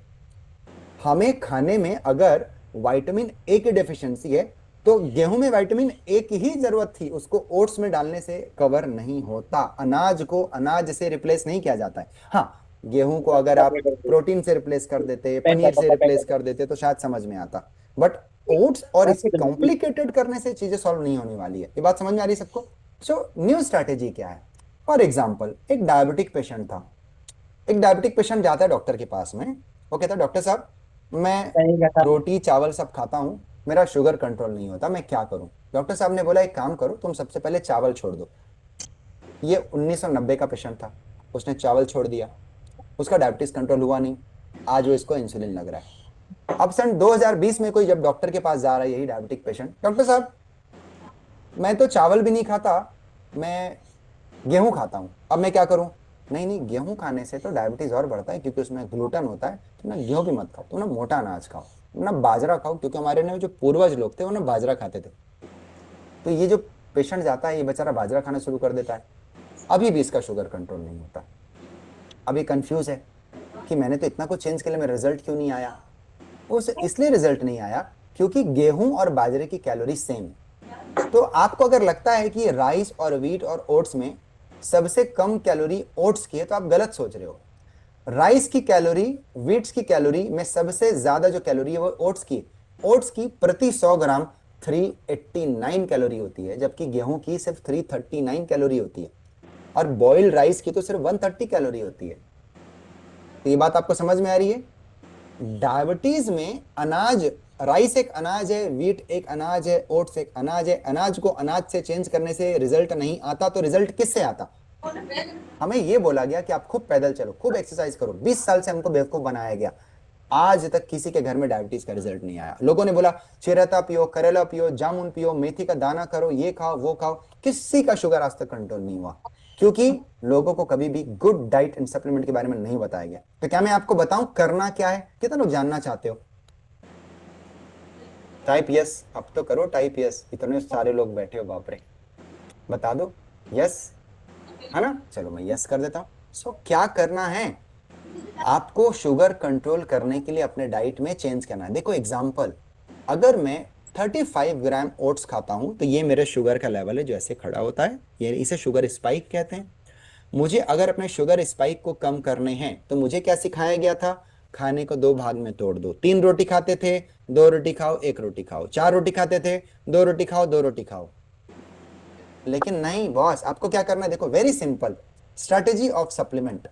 हमें खाने में अगर विटामिन ए की डेफिशिएंसी है तो गेहूं में विटामिन ए की ही जरूरत थी, उसको ओट्स में डालने से कवर नहीं होता। अनाज को अनाज से रिप्लेस नहीं किया जाता है। हाँ, गेहूं को अगर आप प्रोटीन से रिप्लेस कर देते, पनीर से रिप्लेस कर देते तो शायद समझ में आता, बट ओट्स और इसे कॉम्प्लिकेटेड करने से चीजें सॉल्व नहीं होने वाली है। ये बात समझ में आ रही है सबको? सो न्यू स्ट्रैटेजी क्या है? फॉर एग्जाम्पल, एक डायबिटिक पेशेंट था। एक डायबिटिक पेशेंट जाता है डॉक्टर के पास में, वो कहता है डॉक्टर साहब मैं सही कहता है। रोटी चावल सब खाता हूँ, मेरा शुगर कंट्रोल नहीं होता, मैं क्या करूं? डॉक्टर साहब ने बोला एक काम करो, तुम सबसे पहले चावल छोड़ दो। ये 1990 का पेशेंट था, उसने चावल छोड़ दिया, उसका डायबिटीज कंट्रोल हुआ नहीं, आज वो इसको इंसुलिन लग रहा है। अब सन 2020 में कोई जब डॉक्टर के पास जा रहा है यही डायबिटिक पेशेंट, डॉक्टर साहब मैं तो चावल भी नहीं खाता, मैं गेहूं खाता हूं, अब मैं क्या करूं? नहीं नहीं, गेहूं खाने से तो डायबिटीज और बढ़ता है क्योंकि उसमें ग्लूटेन होता है। तो ना गेहूं भी मत खाओ, तो ना मोटा अनाज खाओ, ना बाजरा खाओ, क्योंकि हमारे ना जो पूर्वज लोग थे वो ना बाजरा खाते थे। तो ये जो पेशेंट जाता है ये बेचारा बाजरा खाना शुरू कर देता है, अभी भी इसका शुगर कंट्रोल नहीं होता। अभी कंफ्यूज है कि मैंने तो इतना कुछ चेंज किया, मेरा रिजल्ट क्यों नहीं आया? उस इसलिए रिजल्ट नहीं आया क्योंकि गेहूं और बाजरे की कैलोरी सेम है। तो आपको अगर लगता है कि राइस और व्हीट और ओट्स में सबसे कम कैलोरी ओट्स की है, तो आप गलत सोच रहे हो। राइस की कैलोरी, व्हीट्स की कैलोरी में सबसे ज्यादा जो कैलोरी है वो ओट्स की प्रति 100 ग्राम 389 कैलोरी होती है, जबकि गेहूं की सिर्फ 339 कैलोरी होती है, और बॉइल्ड राइस की तो सिर्फ 130 कैलोरी होती है। तो ये बात आपको समझ में आ रही है? डायबिटीज में अनाज, राइस एक अनाज है, व्हीट एक अनाज है, ओट्स एक अनाज है। अनाज को अनाज से चेंज करने से रिजल्ट नहीं आता, तो रिजल्ट किससे आता? हमें ये बोला गया कि आप खूब पैदल चलो, खूब एक्सरसाइज करो। 20 साल से हमको बेवकूफ बनाया गया, आज तक किसी के घर में डायबिटीज का रिजल्ट नहीं आया। लोगों ने बोला चिरैता पियो, करेला पियो, जामुन पियो, मेथी का दाना करो, ये खाओ वो खाओ, किसी का शुगर आज तक कंट्रोल नहीं हुआ, क्योंकि लोगों को कभी भी गुड डाइट एंड सप्लीमेंट के बारे में नहीं बताया गया। तो क्या मैं आपको बताऊं करना क्या है? कितना लोग जानना चाहते हो? टाइप यस, अब तो करो टाइप यस, इतने सारे लोग बैठे हो, बाप रे, बता दो यस, है ना? चलो मैं यस कर देता हूं। सो क्या करना है आपको? शुगर कंट्रोल करने के लिए अपने डाइट में चेंज करना है। देखो एग्जांपल, अगर मैं 35 ग्राम ओट्स खाता हूं तो ये मेरे शुगर का लेवल है जो ऐसे खड़ा होता है, ये इसे शुगर स्पाइक कहते हैं। मुझे अगर अपने शुगर स्पाइक को कम करने हैं तो मुझे क्या सिखाया गया था? खाने को दो भाग में तोड़ दो। 3 रोटी खाते थे, 2 रोटी खाओ 1 रोटी खाओ। 4 रोटी खाते थे, 2 रोटी खाओ 2 रोटी खाओ। लेकिन नहीं बॉस, आपको क्या करना है? देखो very simple strategy of supplement.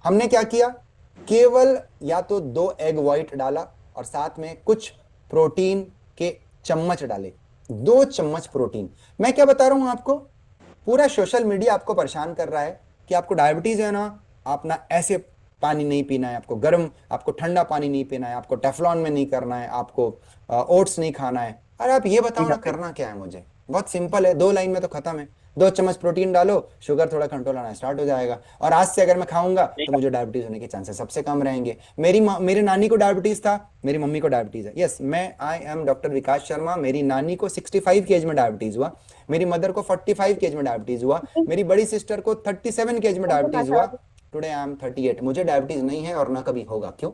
हमने क्या किया? केवल या तो 2 एग व्हाइट डाला और साथ में कुछ प्रोटीन के चम्मच डाले, 2 चम्मच प्रोटीन। मैं क्या बता रहा हूं आपको? पूरा सोशल मीडिया आपको परेशान कर रहा है कि आपको डायबिटीज है ना, आप ना ऐसे पानी नहीं पीना है, आपको गर्म, आपको ठंडा पानी नहीं पीना है, आपको टेफ्लॉन में नहीं करना है, आपको ओट्स नहीं खाना है। अरे आप ये बताओ ना करना क्या है मुझे? बहुत सिंपल है, 2 लाइन में तो खत्म है। 2 चम्मच प्रोटीन डालो, शुगर थोड़ा कंट्रोल आना स्टार्ट हो जाएगा। और आज से अगर मैं खाऊंगा तो मुझे डायबिटीज होने के चांसेस सबसे कम रहेंगे। मेरी नानी को डायबिटीज था, मेरी मम्मी को डायबिटीज है। यस, मैं आई एम डॉक्टर विकास शर्मा। मेरी नानी को 65 केज में डायबिटीज हुआ, मेरी मदर को 45 केज में डायबिटीज हुआ, मेरी बड़ी सिस्टर को 37 केज में डायबिटीज हुआ। Today I am 38। मुझे डायबिटीज नहीं है और ना कभी होगा। क्यों?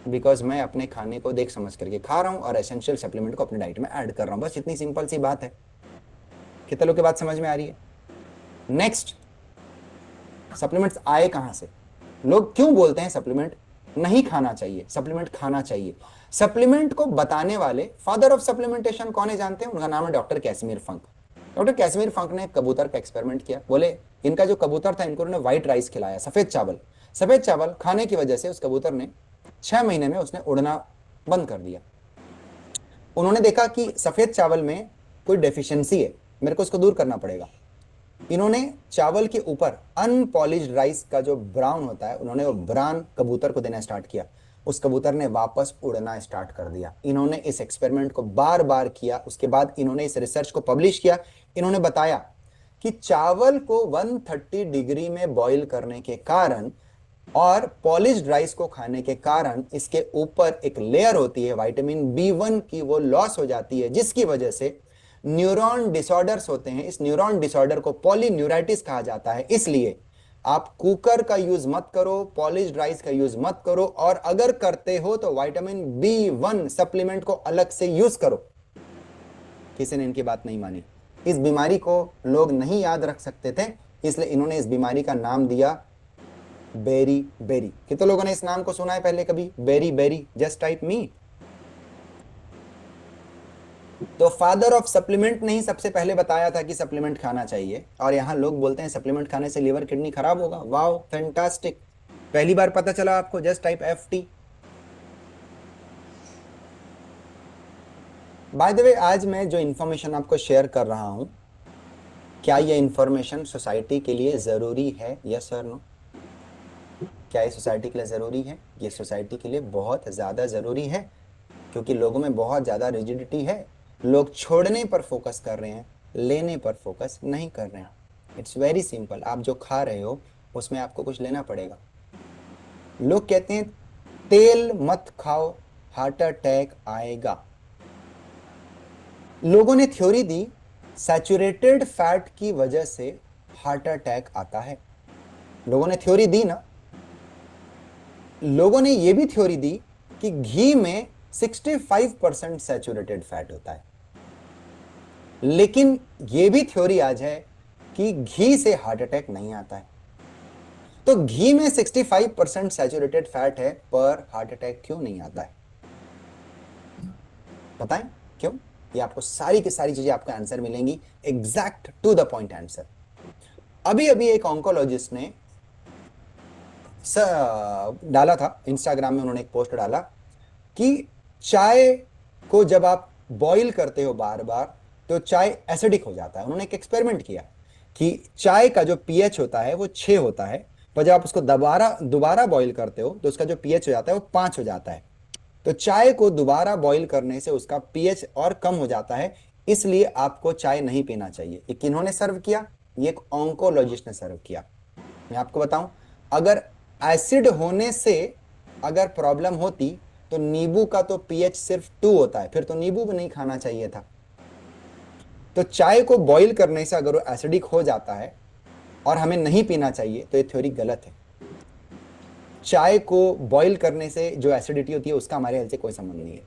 बिकॉज मैं अपने खाने को देख समझ करके खा रहा हूं और एसेंशियल सप्लीमेंट को अपने डाइट में ऐड कर रहा हूं। बस इतनी सिंपल सी बात है। कितने लोग की बात समझ में आ रही है? नेक्स्ट, सप्लीमेंट्स आए कहां से? लोग क्यों बोलते हैं सप्लीमेंट नहीं खाना चाहिए, सप्लीमेंट खाना चाहिए? सप्लीमेंट को बताने वाले फादर ऑफ सप्लीमेंटेशन कौन है जानते हैं? उनका नाम है डॉक्टर कैसिमिर फंक। डॉक्टर कैसिमिर फंक ने कबूतर का एक्सपेरिमेंट किया। बोले इनका जो कबूतर था इनको उन्होंने व्हाइट राइस खिलाया, सफेद चावल। सफेद चावल खाने की वजह से उस कबूतर ने 6 महीने में उसने उड़ना बंद कर दिया। उन्होंने देखा कि सफेद चावल में कोई डेफिशिएंसी है, मेरे को उसको दूर करना पड़ेगा। इन्होंने चावल के ऊपर अनपॉलिश्ड राइस का जो ब्राउन होता है, उन्होंने वो ब्राउन कबूतर को देना स्टार्ट किया। उस कबूतर ने वापस उड़ना स्टार्ट कर दिया। इन्होंने इस एक्सपेरिमेंट को बार बार किया। उसके बाद इन्होंने इस रिसर्च को पब्लिश किया। इन्होंने बताया कि चावल को 130 डिग्री में बॉईल करने के कारण और पॉलिश्ड राइस को खाने के कारण इसके ऊपर एक लेयर होती है विटामिन B1 की, वो लॉस हो जाती है, जिसकी वजह से न्यूरॉन डिसऑर्डर्स होते हैं। इस न्यूरॉन डिसऑर्डर को पॉलीन्यूराइटिस कहा जाता है। इसलिए आप कुकर का यूज मत करो, पॉलिश्ड राइस का यूज मत करो, और अगर करते हो तो विटामिन B1 सप्लीमेंट को अलग से यूज करो। किसी ने इनकी बात नहीं मानी। इस बीमारी को लोग नहीं याद रख सकते थे, इसलिए इन्होंने इस बीमारी का नाम दिया बेरी बेरी। कितने लोगों ने इस नाम को सुना है पहले कभी? बेरी बेरी, जस्ट टाइप मी। तो फादर ऑफ सप्लीमेंट ने ही सबसे पहले बताया था कि सप्लीमेंट खाना चाहिए, और यहां लोग बोलते हैं सप्लीमेंट खाने से लिवर किडनी खराब होगा। वाओ, फैंटास्टिक, पहली बार पता चला आपको। Just type FT। By the way, आज मैं जो इंफॉर्मेशन आपको शेयर कर रहा हूं, क्या यह इंफॉर्मेशन सोसाइटी के लिए जरूरी है? यस और नो? क्या ये सोसाइटी के लिए जरूरी है? ये सोसाइटी के लिए बहुत ज्यादा जरूरी है, क्योंकि लोगों में बहुत ज्यादा रिजिडिटी है। लोग छोड़ने पर फोकस कर रहे हैं, लेने पर फोकस नहीं कर रहे हैं। It's very simple. आप जो खा रहे हो उसमें आपको कुछ लेना पड़ेगा। लोग कहते हैं तेल मत खाओ, हार्ट अटैक आएगा। लोगों ने थ्योरी दी सैचुरेटेड फैट की वजह से हार्ट अटैक आता है। लोगों ने थ्योरी दी ना। लोगों ने यह भी थ्योरी दी कि घी में 65% सैचुरेटेड फैट होता है। लेकिन यह भी थ्योरी आज है कि घी से हार्ट अटैक नहीं आता है। तो घी में 65% सैचुरेटेड फैट है, पर हार्ट अटैक क्यों नहीं आता है? बताएं क्यों? ये आपको सारी की सारी चीजें, आपका आंसर मिलेंगी, exact to the point answer. अभी अभी एक ऑन्कोलॉजिस्ट ने डाला था इंस्टाग्राम में, उन्होंने एक पोस्ट डाला कि चाय को जब आप बॉईल करते हो बार बार तो चाय एसिडिक हो जाता है। उन्होंने एक एक्सपेरिमेंट किया कि चाय का जो पीएच होता है वो 6 होता है, पर जब आप उसको दोबारा बॉईल करते हो तो उसका जो पीएच हो जाता है वो 5 हो जाता है। तो चाय को दोबारा बॉईल करने से उसका पीएच और कम हो जाता है, इसलिए आपको चाय नहीं पीना चाहिए। ये किन्होंने सर्व किया? ये एक ऑन्कोलॉजिस्ट ने सर्व किया। मैं आपको बताऊं, अगर एसिड होने से अगर प्रॉब्लम होती तो नींबू का तो पीएच सिर्फ 2 होता है, फिर तो नींबू भी नहीं खाना चाहिए था। तो चाय को बॉईल करने से अगर वो एसिडिक हो जाता है और हमें नहीं पीना चाहिए, तो ये थ्योरी गलत है। चाय को बॉईल करने से जो एसिडिटी होती है उसका हमारे हेल्थ से कोई संबंध नहीं है।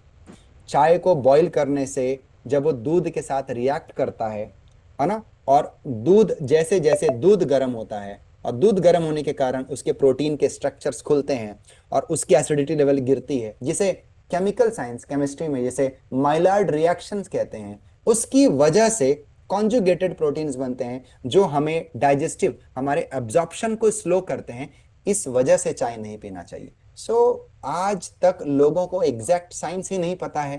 चाय को बॉईल करने से जब वो दूध के साथ रिएक्ट करता है ना, और दूध जैसे जैसे दूध गर्म होता है और दूध गर्म होने के कारण उसके प्रोटीन के स्ट्रक्चर्स खुलते हैं और उसकी एसिडिटी लेवल गिरती है, जिसे केमिकल साइंस, केमिस्ट्री में जैसे माइलार्ड रिएक्शंस कहते हैं। उसकी वजह से कॉन्जुगेटेड प्रोटीन्स बनते हैं जो हमें डाइजेस्टिव, हमारे एब्जॉर्प्शन को स्लो करते हैं। इस वजह से चाय नहीं पीना चाहिए। आज तक लोगों को एग्जैक्ट साइंस ही नहीं पता है।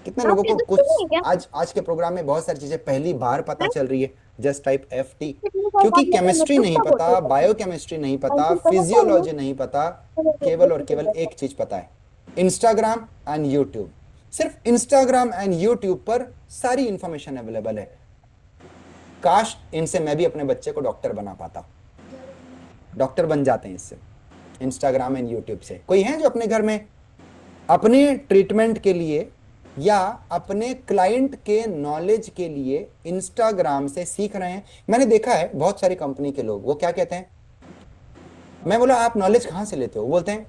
कितने लोगों को कुछ आज के प्रोग्राम में बहुत सारी चीजें पहली बार पता चल रही है। जस्ट टाइप FT, क्योंकि केमिस्ट्री नहीं पता, बायोकेमिस्ट्री नहीं पता, फिजियोलॉजी नहीं पता, केवल और केवल एक चीज पता है, इंस्टाग्राम एंड यूट्यूब। सिर्फ इंस्टाग्राम एंड यूट्यूब पर सारी इंफॉर्मेशन अवेलेबल है। काश इनसे मैं भी अपने बच्चे को डॉक्टर बना पाता। डॉक्टर बन जाते हैं इससे, इंस्टाग्राम एंड यूट्यूब से। कोई है जो अपने घर में अपने ट्रीटमेंट के लिए या अपने क्लाइंट के नॉलेज के लिए इंस्टाग्राम से सीख रहे हैं? मैंने देखा है बहुत सारी कंपनी के लोग, वो क्या कहते हैं, मैं बोला आप नॉलेज कहां से लेते हो? बोलते हैं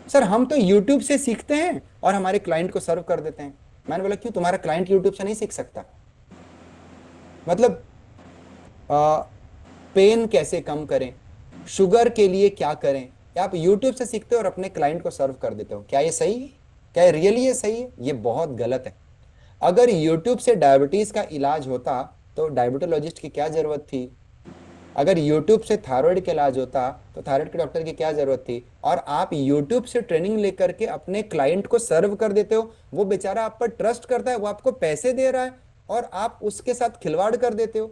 सर हम तो यूट्यूब से सीखते हैं और हमारे क्लाइंट को सर्व कर देते हैं। मैंने बोला क्यों, तुम्हारा क्लाइंट यूट्यूब से नहीं सीख सकता? मतलब पेन कैसे कम करें, शुगर के लिए क्या करें, आप यूट्यूब से सीखते हो और अपने क्लाइंट को सर्व कर देते हो। क्या ये सही है? क्या रियली ये सही है? ये बहुत गलत है। अगर यूट्यूब से डायबिटीज का इलाज होता तो डायबिटोलॉजिस्ट की क्या जरूरत थी? अगर यूट्यूब से थायराइड का इलाज होता तो थायराइड के डॉक्टर की क्या जरूरत थी? और आप यूट्यूब से ट्रेनिंग लेकर के अपने क्लाइंट को सर्व कर देते हो, वो बेचारा आप पर ट्रस्ट करता है, वो आपको पैसे दे रहा है और आप उसके साथ खिलवाड़ कर देते हो।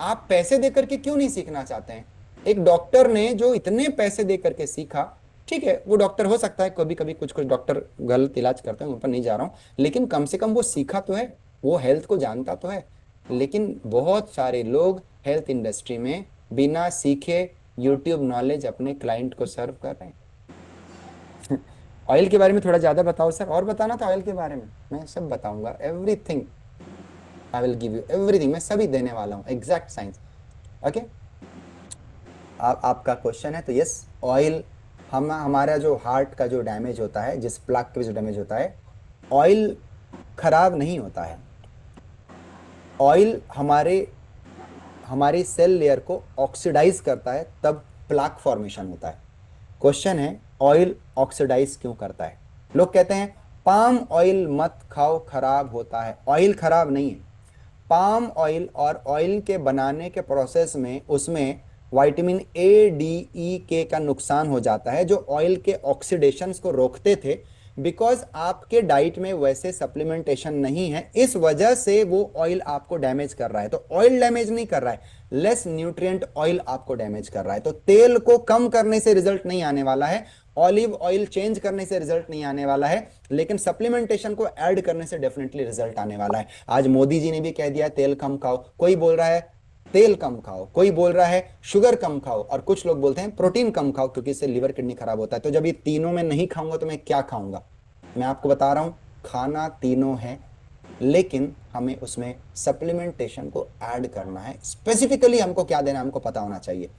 आप पैसे देकर के क्यों नहीं सीखना चाहते हैं? एक डॉक्टर ने जो इतने पैसे दे करके सीखा, ठीक है वो डॉक्टर हो सकता है कभी कभी कुछ कुछ डॉक्टर गलत इलाज करते हैं, उन पर नहीं जा रहा हूं, लेकिन कम से कम वो सीखा तो है, वो हेल्थ को जानता तो है। लेकिन बहुत सारे लोग हेल्थ इंडस्ट्री में बिना सीखे यूट्यूब नॉलेज अपने क्लाइंट को सर्व कर रहे हैं। ऑयल के बारे में थोड़ा ज्यादा बताओ सर, और बताना था ऑयल के बारे में, मैं सब बताऊंगा, everything I will give you everything, मैं सभी देने वाला हूँ एग्जैक्ट साइंस। ओके, आपका क्वेश्चन है तो यस, ऑयल हमारा जो हार्ट का जो डैमेज होता है, जिस प्लाक के जो डैमेज होता है, ऑयल खराब नहीं होता है। ऑयल हमारी सेल लेयर को ऑक्सीडाइज करता है, तब प्लाक फॉर्मेशन होता है। क्वेश्चन है ऑयल ऑक्सीडाइज क्यों करता है? लोग कहते हैं पाम ऑयल मत खाओ खराब होता है। ऑयल खराब नहीं है, पाम ऑयल और ऑयल के बनाने के प्रोसेस में उसमें विटामिन ए डी ई के का नुकसान हो जाता है, जो ऑयल के ऑक्सीडेशंस को रोकते थे। बिकॉज आपके डाइट में वैसे सप्लीमेंटेशन नहीं है, इस वजह से वो ऑयल आपको डैमेज कर रहा है। तो ऑयल डैमेज नहीं कर रहा है, लेस न्यूट्रिएंट ऑयल आपको डैमेज कर रहा है। तो तेल को कम करने से रिजल्ट नहीं आने वाला है, ऑलिव ऑयल चेंज करने से रिजल्ट नहीं आने वाला है, लेकिन सप्लीमेंटेशन को ऐड करने से डेफिनेटली रिजल्ट आने वाला है। आज मोदी जी ने भी कह दिया तेल कम खाओ, कोई बोल रहा है तेल कम खाओ, कोई बोल रहा है शुगर कम खाओ, और कुछ लोग बोलते हैं प्रोटीन कम खाओ क्योंकि इससे लिवर किडनी खराब होता है। तो जब ये तीनों में नहीं खाऊंगा तो मैं क्या खाऊंगा? मैं आपको बता रहा हूं, खाना तीनों है, लेकिन हमें उसमें सप्लीमेंटेशन को ऐड करना है। स्पेसिफिकली हमको क्या देना हमको पता होना चाहिए।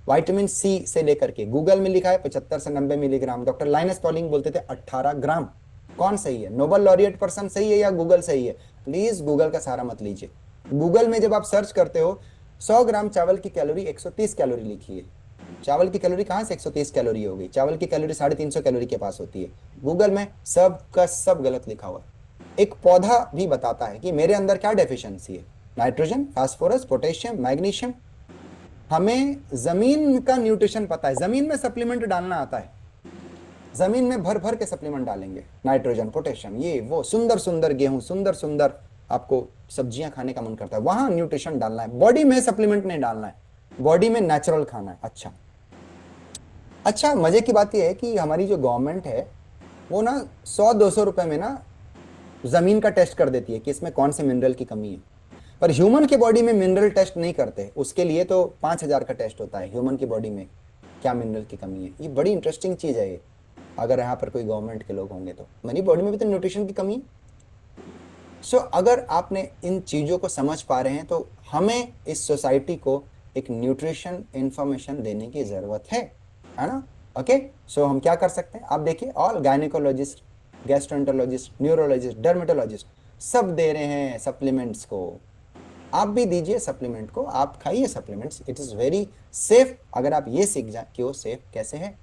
विटामिन सी से लेकर के गूगल में लिखा है 75 से 90 मिलीग्राम, डॉक्टर लाइनस पॉलिंग बोलते थे 18 ग्राम। कौन सही है? नोबेल लॉरिएट पर्सन सही है या गूगल सही है? प्लीज गूगल का सहारा मत लीजिए। गूगल में जब आप सर्च करते हो 100 ग्राम चावल की कैलोरी 130 कैलोरी लिखी है, चावल की कैलोरी कहां से 130 कैलोरी हो गई? चावल की कैलोरी 350 कैलोरी के पास होती है। गूगल में सब का सब गलत लिखा हुआ है। एक पौधा भी बताता है कि मेरे अंदर क्या डेफिशिएंसी है, नाइट्रोजन, फास्फोरस, पोटेशियम, मैग्नीशियम। हमें जमीन का न्यूट्रिशन पता है, जमीन में सप्लीमेंट डालना आता है, जमीन में भर भर के सप्लीमेंट डालेंगे, नाइट्रोजन, पोटेशियम, ये वो, सुंदर सुंदर गेहूं, सुंदर सुंदर आपको सब्जियां खाने का मन करता है, वहां न्यूट्रिशन डालना है। बॉडी में सप्लीमेंट नहीं डालना है, बॉडी में नेचुरल खाना है। अच्छा, मजे की बात यह है कि हमारी जो गवर्नमेंट है वो ना 100-200 रुपए में ना जमीन का टेस्ट कर देती है कि इसमें कौन से मिनरल की कमी है, पर ह्यूमन की बॉडी में मिनरल टेस्ट नहीं करते। उसके लिए तो 5,000 का टेस्ट होता है, ह्यूमन की बॉडी में क्या मिनरल की कमी है। ये बड़ी इंटरेस्टिंग चीज है ये, अगर यहाँ पर कोई गवर्नमेंट के लोग होंगे तो मेरी बॉडी में भी तो न्यूट्रिशन की कमी है। सो अगर आपने इन चीजों को समझ पा रहे हैं तो हमें इस सोसाइटी को एक न्यूट्रिशन इंफॉर्मेशन देने की जरूरत है ना? ओके, सो हम क्या कर सकते हैं? आप देखिए, all gynaecologist, gastroenterologist, neurologist, dermatologist सब दे रहे हैं सप्लीमेंट्स को। आप भी दीजिए सप्लीमेंट को, आप खाइए supplements, it is very safe. अगर आप ये सीख जाए कि वो सेफ कैसे है।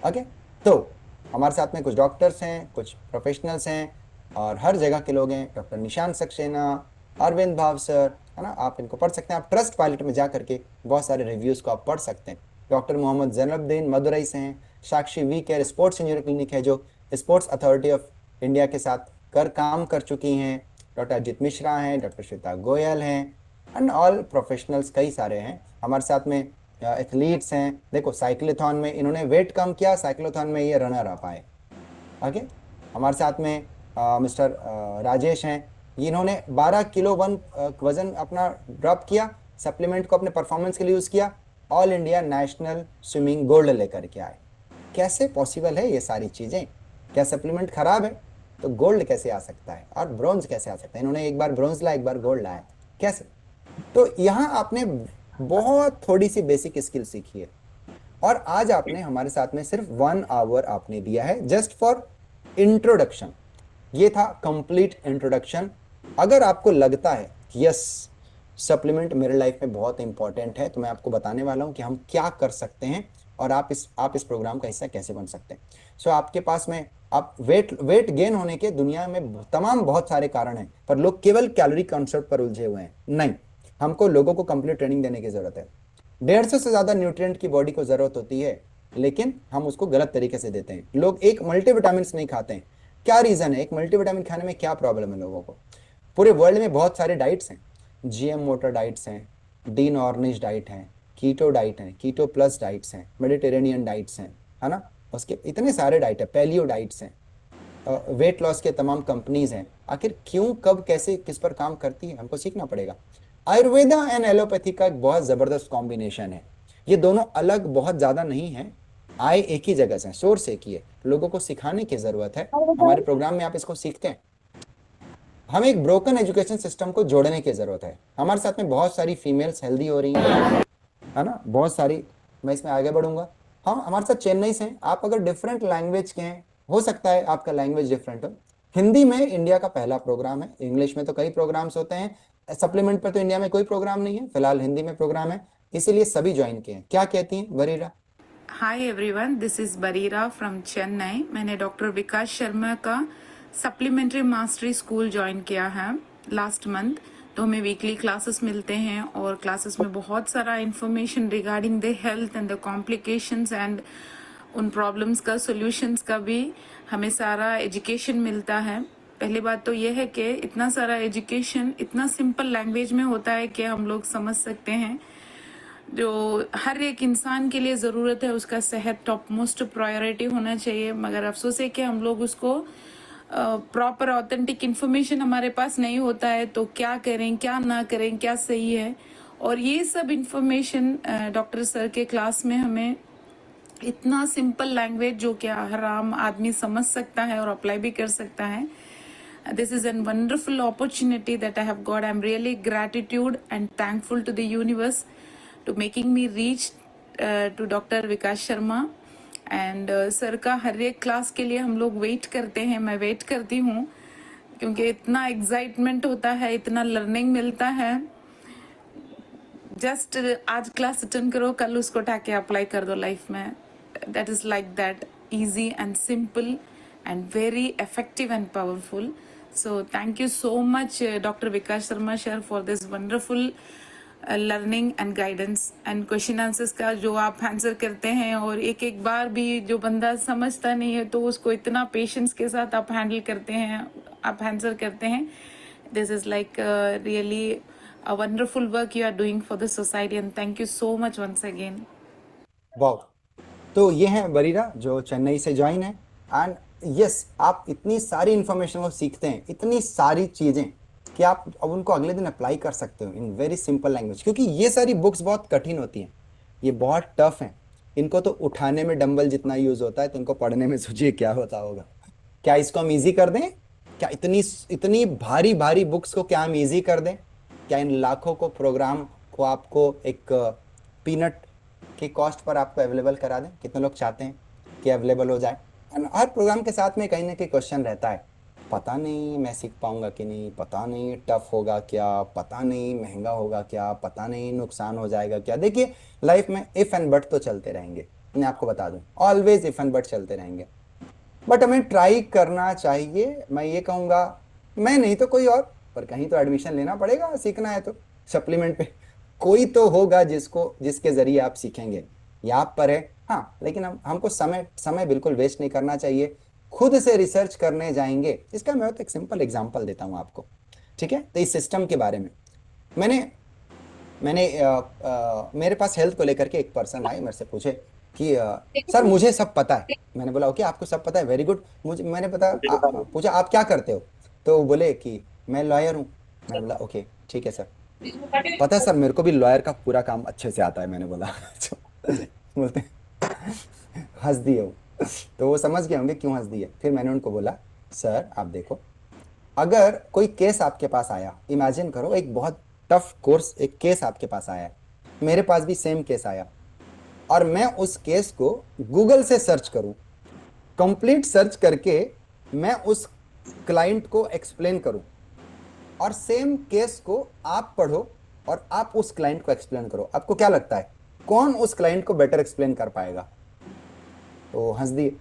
ओके, तो हमारे साथ में कुछ डॉक्टर्स हैं, कुछ प्रोफेशनल्स हैं और हर जगह के लोग हैं। डॉक्टर निशांत सक्सेना, अरविंद भाव सर, है ना, आप इनको पढ़ सकते हैं। आप ट्रस्ट पायलट में जा करके बहुत सारे रिव्यूज को आप पढ़ सकते हैं। डॉक्टर मोहम्मद जैनुद्दीन मदुरई से हैं। Sakshi we care sports injury clinic है जो स्पोर्ट्स अथॉरिटी ऑफ इंडिया के साथ काम कर चुकी हैं। डॉक्टर अजित मिश्रा हैं, डॉक्टर श्वेता गोयल हैं, एंड ऑल प्रोफेशनल्स कई सारे हैं। हमारे साथ में एथलीट्स हैं। देखो, साइक्लोथॉन में इन्होंने वेट कम किया, साइक्लोथॉन में ये रनर अप आए। ओके, हमारे साथ में मिस्टर राजेश हैं, इन्होंने 12 किलो वजन अपना ड्रॉप किया, सप्लीमेंट को अपने परफॉर्मेंस के लिए यूज किया, all India national swimming gold लेकर के आए। कैसे पॉसिबल है ये सारी चीजें? क्या सप्लीमेंट खराब है तो गोल्ड कैसे आ सकता है और ब्रॉन्ज कैसे आ सकता है? इन्होंने एक बार ब्रॉन्ज लाया, एक बार गोल्ड लाया, कैसे? तो यहाँ आपने बहुत थोड़ी सी बेसिक स्किल सीखी है और आज आपने हमारे साथ में सिर्फ 1 आवर आपने दिया है जस्ट फॉर इंट्रोडक्शन। ये था कंप्लीट इंट्रोडक्शन। अगर आपको लगता है यस सप्लीमेंट मेरे लाइफ में बहुत इंपॉर्टेंट है, तो मैं आपको बताने वाला हूं कि हम क्या कर सकते हैं और आप इस प्रोग्राम का हिस्सा कैसे बन सकते हैं। सो आपके पास में आप वेट गेन होने के दुनिया में तमाम बहुत सारे कारण हैं, पर लोग केवल कैलोरी कॉन्सेप्ट पर उलझे हुए हैं। नहीं, हमको लोगों को कंप्लीट ट्रेनिंग देने की जरूरत है। 150 से ज्यादा न्यूट्रिएंट की बॉडी को जरूरत होती है, लेकिन हम उसको गलत तरीके से देते हैं। लोग एक मल्टीविटामिन नहीं खाते हैं। क्या रीजन है? एक मल्टीविटामिन खाने में क्या प्रॉब्लम है लोगों को? पूरे वर्ल्ड में बहुत सारे डाइट्स हैं, जीएम मोटर डाइट्स हैं, डी नॉर्निश डाइट है, कीटो डाइट है, कीटो प्लस डाइट्स हैं, मेडिटेरेनियन डाइट्स हैं, है ना। उसके इतने सारे डाइट है, पैलियो डाइट्स हैं, वेट लॉस के तमाम कंपनीज हैं। आखिर क्यों, कब, कैसे, किस पर काम करती है, हमको सीखना पड़ेगा। आयुर्वेदा एंड एलोपैथी का एक बहुत जबरदस्त कॉम्बिनेशन है। ये दोनों अलग बहुत ज्यादा नहीं है, आए एक ही जगह से, सोर्स एक ही है। लोगों को सिखाने की जरूरत है। हमारे प्रोग्राम में आप इसको सीखते हैं। हमें एक ब्रोकन एजुकेशन सिस्टम को जोड़ने की जरूरत है। हमारे साथ में बहुत सारी फीमेल्स हेल्दी हो रही हैं, है ना, बहुत सारी। मैं इसमें आगे बढ़ूंगा। हम हमारे साथ चेन्नई से हैं। आप अगर डिफरेंट लैंग्वेज के हैं, हो सकता है आपका लैंग्वेज डिफरेंट हो। हिंदी में इंडिया का पहला प्रोग्राम है। इंग्लिश में तो कई प्रोग्राम्स होते हैं, सप्लीमेंट पर तो इंडिया में कोई प्रोग्राम नहीं है, फिलहाल हिंदी में प्रोग्राम है, इसीलिए सभी ज्वाइन किए हैं। क्या कहती हैं Bareera? Hi everyone, this is Bareera from Chennai. मैंने डॉक्टर विकास शर्मा का सप्लीमेंट्री मास्टरी स्कूल ज्वाइन किया है लास्ट मंथ। तो हमें वीकली क्लासेस मिलते हैं और क्लासेस में बहुत सारा information regarding the health and the complications and उन प्रॉब्लम्स का सोल्यूशंस का भी हमें सारा एजुकेशन मिलता है। पहली बात तो यह है कि इतना सारा एजुकेशन इतना सिंपल लैंग्वेज में होता है कि हम लोग समझ सकते हैं। जो हर एक इंसान के लिए ज़रूरत है, उसका सेहत टॉप मोस्ट प्रायोरिटी होना चाहिए, मगर अफसोस है कि हम लोग उसको प्रॉपर ऑथेंटिक इन्फॉर्मेशन हमारे पास नहीं होता है। तो क्या करें, क्या ना करें, क्या सही है, और ये सब इन्फॉर्मेशन डॉक्टर सर के क्लास में हमें इतना सिंपल लैंग्वेज जो कि हर आम आदमी समझ सकता है और अप्लाई भी कर सकता है। This is a wonderful opportunity that I have got. I'm really gratitude and thankful to the universe to making me reach to Dr. Vikas Sharma. And sir का हर एक क्लास के लिए हम लोग वेट करते हैं, मैं वेट करती हूँ, क्योंकि इतना एक्साइटमेंट होता है, इतना लर्निंग मिलता है। जस्ट आज क्लास अटेंड करो, कल उसको उठा के अप्लाई कर दो लाइफ में। That is like that easy and simple and very effective and powerful. So thank you so much, Dr. Vikas Sharma sir, for this wonderful learning and guidance and question answers का जो आप answer करते हैं, और एक एक बार भी जो बंदा समझता नहीं है तो उसको इतना पेशेंस के साथ आप हैंडल करते हैं, आप आंसर करते हैं। This is like really a wonderful work you are doing for the society, and thank you so much once again. वाह। तो ये है बरीरा जो चेन्नई से ज्वाइन है। एंड यस, आप इतनी सारी इंफॉर्मेशन को सीखते हैं, इतनी सारी चीजें, कि आप अब उनको अगले दिन अप्लाई कर सकते हो इन वेरी सिंपल लैंग्वेज। क्योंकि ये सारी बुक्स बहुत कठिन होती हैं, ये बहुत टफ हैं। इनको तो उठाने में डंबल जितना यूज होता है, तो इनको पढ़ने में सोचिए क्या होता होगा। क्या इसको हम इजी कर दें? क्या इतनी इतनी भारी भारी बुक्स को क्या हम इजी कर दें? क्या इन लाखों को प्रोग्राम को आपको एक पीनट की कॉस्ट पर आपको अवेलेबल करा दें? कितने लोग चाहते हैं कि अवेलेबल हो जाए? हर प्रोग्राम के साथ में कहीं ना कहीं क्वेश्चन रहता है, पता नहीं मैं सीख पाऊंगा कि नहीं, पता नहीं टफ होगा क्या, पता नहीं महंगा होगा क्या, पता नहीं नुकसान हो जाएगा क्या। देखिए, लाइफ में इफ एंड बट तो चलते रहेंगे, मैं आपको बता दूं, ऑलवेज इफ एंड बट चलते रहेंगे। बट हमें ट्राई करना चाहिए। मैं ये कहूँगा, मैं नहीं तो कोई और, पर कहीं तो एडमिशन लेना पड़ेगा, सीखना है तो। सप्लीमेंट पे कोई तो होगा जिसके जरिए आप सीखेंगे, ये आप पर है। हाँ, लेकिन हमको समय समय बिल्कुल वेस्ट नहीं करना चाहिए। खुद से रिसर्च करने जाएंगे। इसका मैं तो एक सिंपल एग्जांपल देता हूँ आपको, ठीक है। तो इस सिस्टम के बारे में मैंने मेरे पास हेल्थ को लेकर के एक पर्सन आए, मेरे से पूछे कि सर मुझे सब पता है। मैंने बोला ओके, आपको सब पता है, वेरी गुड। मैंने पूछा आप क्या करते हो? तो वो बोले कि मैं लॉयर हूँ। मैंने बोला ओके ठीक है सर, पता है सर मेरे को भी लॉयर का पूरा काम अच्छे से आता है। मैंने बोला बोलते हंस दिए वो। तो वो समझ गए होंगे क्यों हंस दिए। फिर मैंने उनको बोला सर आप देखो, अगर कोई केस आपके पास आया, इमेजिन करो एक बहुत टफ कोर्स, एक केस आपके पास आया है, मेरे पास भी सेम केस आया, और मैं उस केस को गूगल से सर्च करूं, कंप्लीट सर्च करके मैं उस क्लाइंट को एक्सप्लेन करूं, और सेम केस को आप पढ़ो और आप उस क्लाइंट को एक्सप्लेन करो, आपको क्या लगता है कौन उस क्लाइंट को बेटर एक्सप्लेन कर पाएगा? तो हंस दिए।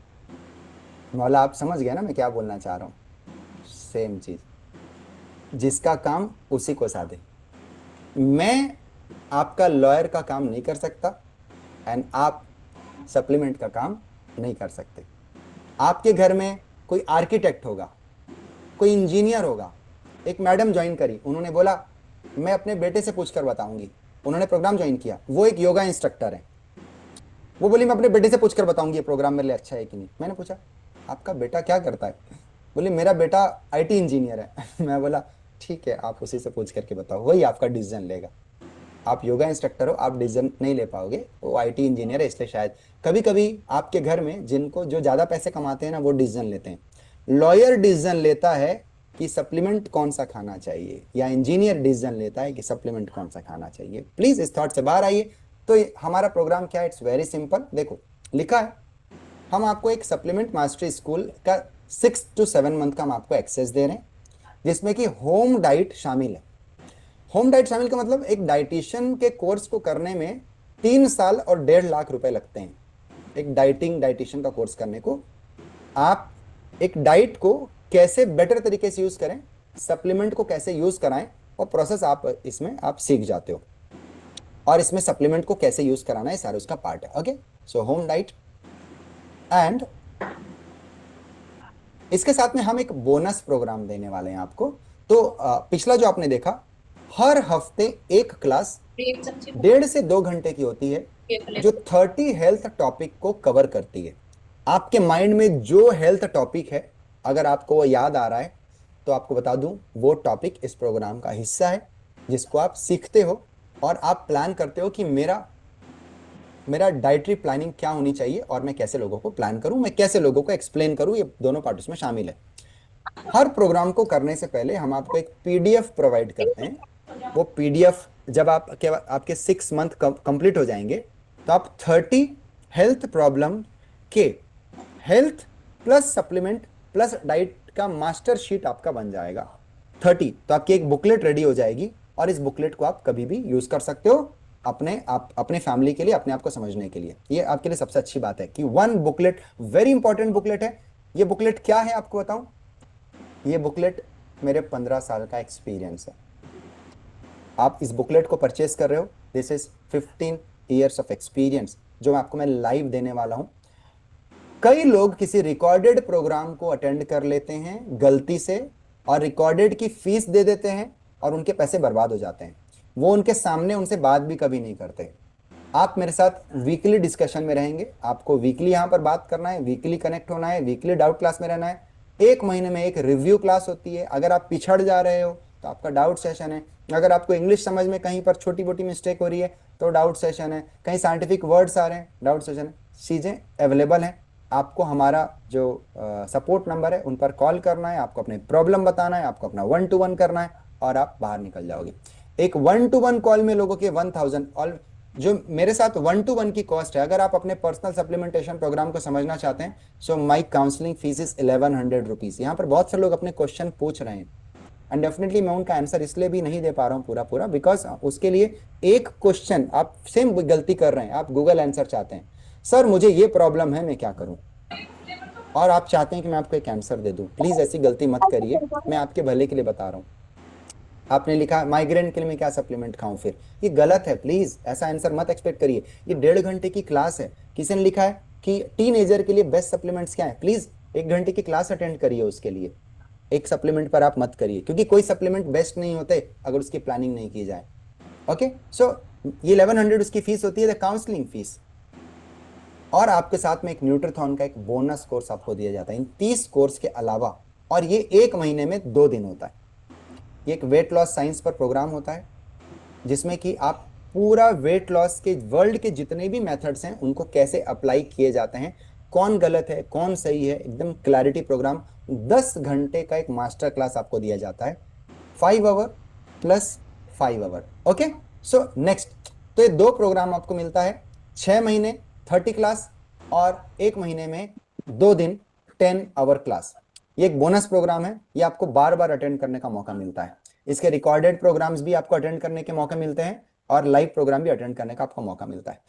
मौला आप समझ गए ना मैं क्या बोलना चाह रहा हूं। सेम चीज, जिसका काम उसी को साधे। मैं आपका लॉयर का काम नहीं कर सकता एंड आप सप्लीमेंट का काम नहीं कर सकते। आपके घर में कोई आर्किटेक्ट होगा, कोई इंजीनियर होगा। एक मैडम ज्वाइन करी, उन्होंने बोला मैं अपने बेटे से पूछकर बताऊंगी। उन्होंने प्रोग्राम ज्वाइन किया, वो एक योगा इंस्ट्रक्टर है। वो बोली मैं अपने बेटे से पूछकर बताऊंगी ये प्रोग्राम मेरे लिए अच्छा है कि नहीं। मैंने पूछा आपका बेटा क्या करता है? बोली मेरा बेटा आईटी इंजीनियर है। मैं बोला ठीक है, आप उसी से पूछ करके बताओ, वही आपका डिसीजन लेगा। आप योगा इंस्ट्रक्टर हो, आप डिसीजन नहीं ले पाओगे, वो आईटी इंजीनियर है, इसलिए शायद कभी कभी आपके घर में जिनको जो ज्यादा पैसे कमाते हैं ना, वो डिसीजन लेते हैं। लॉयर डिसीजन लेता है कि सप्लीमेंट कौन सा खाना चाहिए, या इंजीनियर डिसीजन लेता है कि सप्लीमेंट कौन सा खाना चाहिए। प्लीज इस थॉट से बाहर आइए। तो हमारा प्रोग्राम क्या है? It's very simple. देखो लिखा है, हम आपको एक सप्लीमेंट मास्टरी स्कूल का 6 to 7 मंथ का हम आपको एक्सेस दे रहे हैं, जिसमें कि होम डाइट शामिल है। होम डाइट शामिल का मतलब एक डाइटिशियन के कोर्स को करने में 3 साल और 1.5 लाख रुपए लगते हैं। एक डाइटिशियन का कोर्स करने को, आप एक डाइट को कैसे बेटर तरीके से यूज करें, सप्लीमेंट को कैसे यूज कराएं, और प्रोसेस आप इसमें आप सीख जाते हो। और इसमें सप्लीमेंट को कैसे यूज कराना है, सारा उसका पार्ट है। Okay, so home diet and इसके साथ में हम एक बोनस प्रोग्राम देने वाले हैं आपको। तो पिछला जो आपने देखा, हर हफ्ते एक क्लास 1.5 से 2 घंटे की होती है, जो 30 हेल्थ टॉपिक को कवर करती है। आपके माइंड में जो हेल्थ टॉपिक है, अगर आपको वो याद आ रहा है तो आपको बता दूं, वो टॉपिक इस प्रोग्राम का हिस्सा है, जिसको आप सीखते हो और आप प्लान करते हो कि मेरा डाइटरी प्लानिंग क्या होनी चाहिए, और मैं कैसे लोगों को प्लान करूं, मैं कैसे लोगों को एक्सप्लेन करूं। ये दोनों पार्ट उसमें शामिल है। हर प्रोग्राम को करने से पहले हम आपको एक पीडीएफ प्रोवाइड करते हैं। वो पीडीएफ जब आपके 6 मंथ कंप्लीट हो जाएंगे, तो आप 30 हेल्थ प्रॉब्लम के health plus supplement plus diet का मास्टर शीट आपका बन जाएगा। 30, तो आपकी एक बुकलेट रेडी हो जाएगी, और इस बुकलेट को आप कभी भी यूज कर सकते हो अपने फैमिली के लिए, अपने आप को समझने के लिए। ये आपके लिए सबसे अच्छी बात है कि 1 बुकलेट, वेरी इंपॉर्टेंट बुकलेट है। ये बुकलेट क्या है आपको बताऊं, ये बुकलेट मेरे 15 साल का एक्सपीरियंस है। आप इस बुकलेट को परचेस कर रहे हो, this is 15 years of experience, जो आपको मैं लाइव देने वाला हूं। कई लोग किसी रिकॉर्डेड प्रोग्राम को अटेंड कर लेते हैं गलती से, और रिकॉर्डेड की फीस दे देते हैं, और उनके पैसे बर्बाद हो जाते हैं। वो उनके सामने उनसे बात भी कभी नहीं करते। आप मेरे साथ वीकली डिस्कशन में रहेंगे, आपको वीकली यहाँ पर बात करना है, वीकली कनेक्ट होना है, वीकली डाउट क्लास में रहना है। 1 महीने में एक रिव्यू क्लास होती है। अगर आप पिछड़ जा रहे हो तो आपका डाउट सेशन है। अगर आपको इंग्लिश समझ में कहीं पर छोटी मोटी मिस्टेक हो रही है तो डाउट सेशन है। कहीं साइंटिफिक वर्ड्स आ रहे हैं, डाउट सेशन है। चीज़ें अवेलेबल हैं। आपको हमारा जो सपोर्ट नंबर है उन पर कॉल करना है, आपको अपने प्रॉब्लम बताना है, आपको अपना 1-to-1 करना है, और आप बाहर निकल जाओगे। एक 1-to-1 कॉल में लोगों के 1000, और जो मेरे साथ 1-to-1 की कॉस्ट है, अगर आप अपने पर्सनल सप्लीमेंटेशन प्रोग्राम को समझना चाहते हैं, सो माई काउंसलिंग फीस इज 1100 रुपीज। यहाँ पर बहुत से लोग अपने क्वेश्चन पूछ रहे हैं, एंड डेफिनेटली मैं उनका आंसर इसलिए भी नहीं दे पा रहा हूँ पूरा बिकॉज उसके लिए एक क्वेश्चन आप सेम गलती कर रहे हैं। आप गूगल आंसर चाहते हैं, सर मुझे ये प्रॉब्लम है, मैं क्या करूं, और आप चाहते हैं कि मैं आपको एक आंसर दे दूं। प्लीज ऐसी गलती मत करिए, मैं आपके भले के लिए बता रहा हूं। आपने लिखा माइग्रेन के लिए मैं क्या सप्लीमेंट खाऊं, फिर ये गलत है। प्लीज ऐसा आंसर मत एक्सपेक्ट करिए। ये 1.5 घंटे की क्लास है। किसी ने लिखा है कि टीनेजर के लिए बेस्ट सप्लीमेंट्स क्या है। प्लीज 1 घंटे की क्लास अटेंड करिए, उसके लिए एक सप्लीमेंट पर आप मत करिए, क्योंकि कोई सप्लीमेंट बेस्ट नहीं होते अगर उसकी प्लानिंग नहीं की जाए। ओके, सो ये 1100 उसकी फीस होती है, काउंसलिंग फीस। और आपके साथ में एक न्यूट्रीथॉन का एक बोनस कोर्स आपको दिया जाता है इन 30 कोर्स के अलावा, और ये 1 महीने में 2 दिन होता है। ये एक वेट लॉस साइंस पर प्रोग्राम होता है, जिसमें कि आप पूरा वेट लॉस के वर्ल्ड के जितने भी मेथड्स हैं उनको कैसे अप्लाई किए जाते हैं, कौन गलत है कौन सही है, एकदम क्लैरिटी प्रोग्राम। 10 घंटे का एक मास्टर क्लास आपको दिया जाता है, 5 hour plus 5 hour. Okay, so next, तो ये 2 प्रोग्राम आपको मिलता है, 6 महीने 30 क्लास, और 1 महीने में 2 दिन 10 आवर क्लास। ये एक बोनस प्रोग्राम है, ये आपको बार बार अटेंड करने का मौका मिलता है। इसके रिकॉर्डेड प्रोग्राम्स भी आपको अटेंड करने के मौके मिलते हैं, और लाइव प्रोग्राम भी अटेंड करने का आपको मौका मिलता है।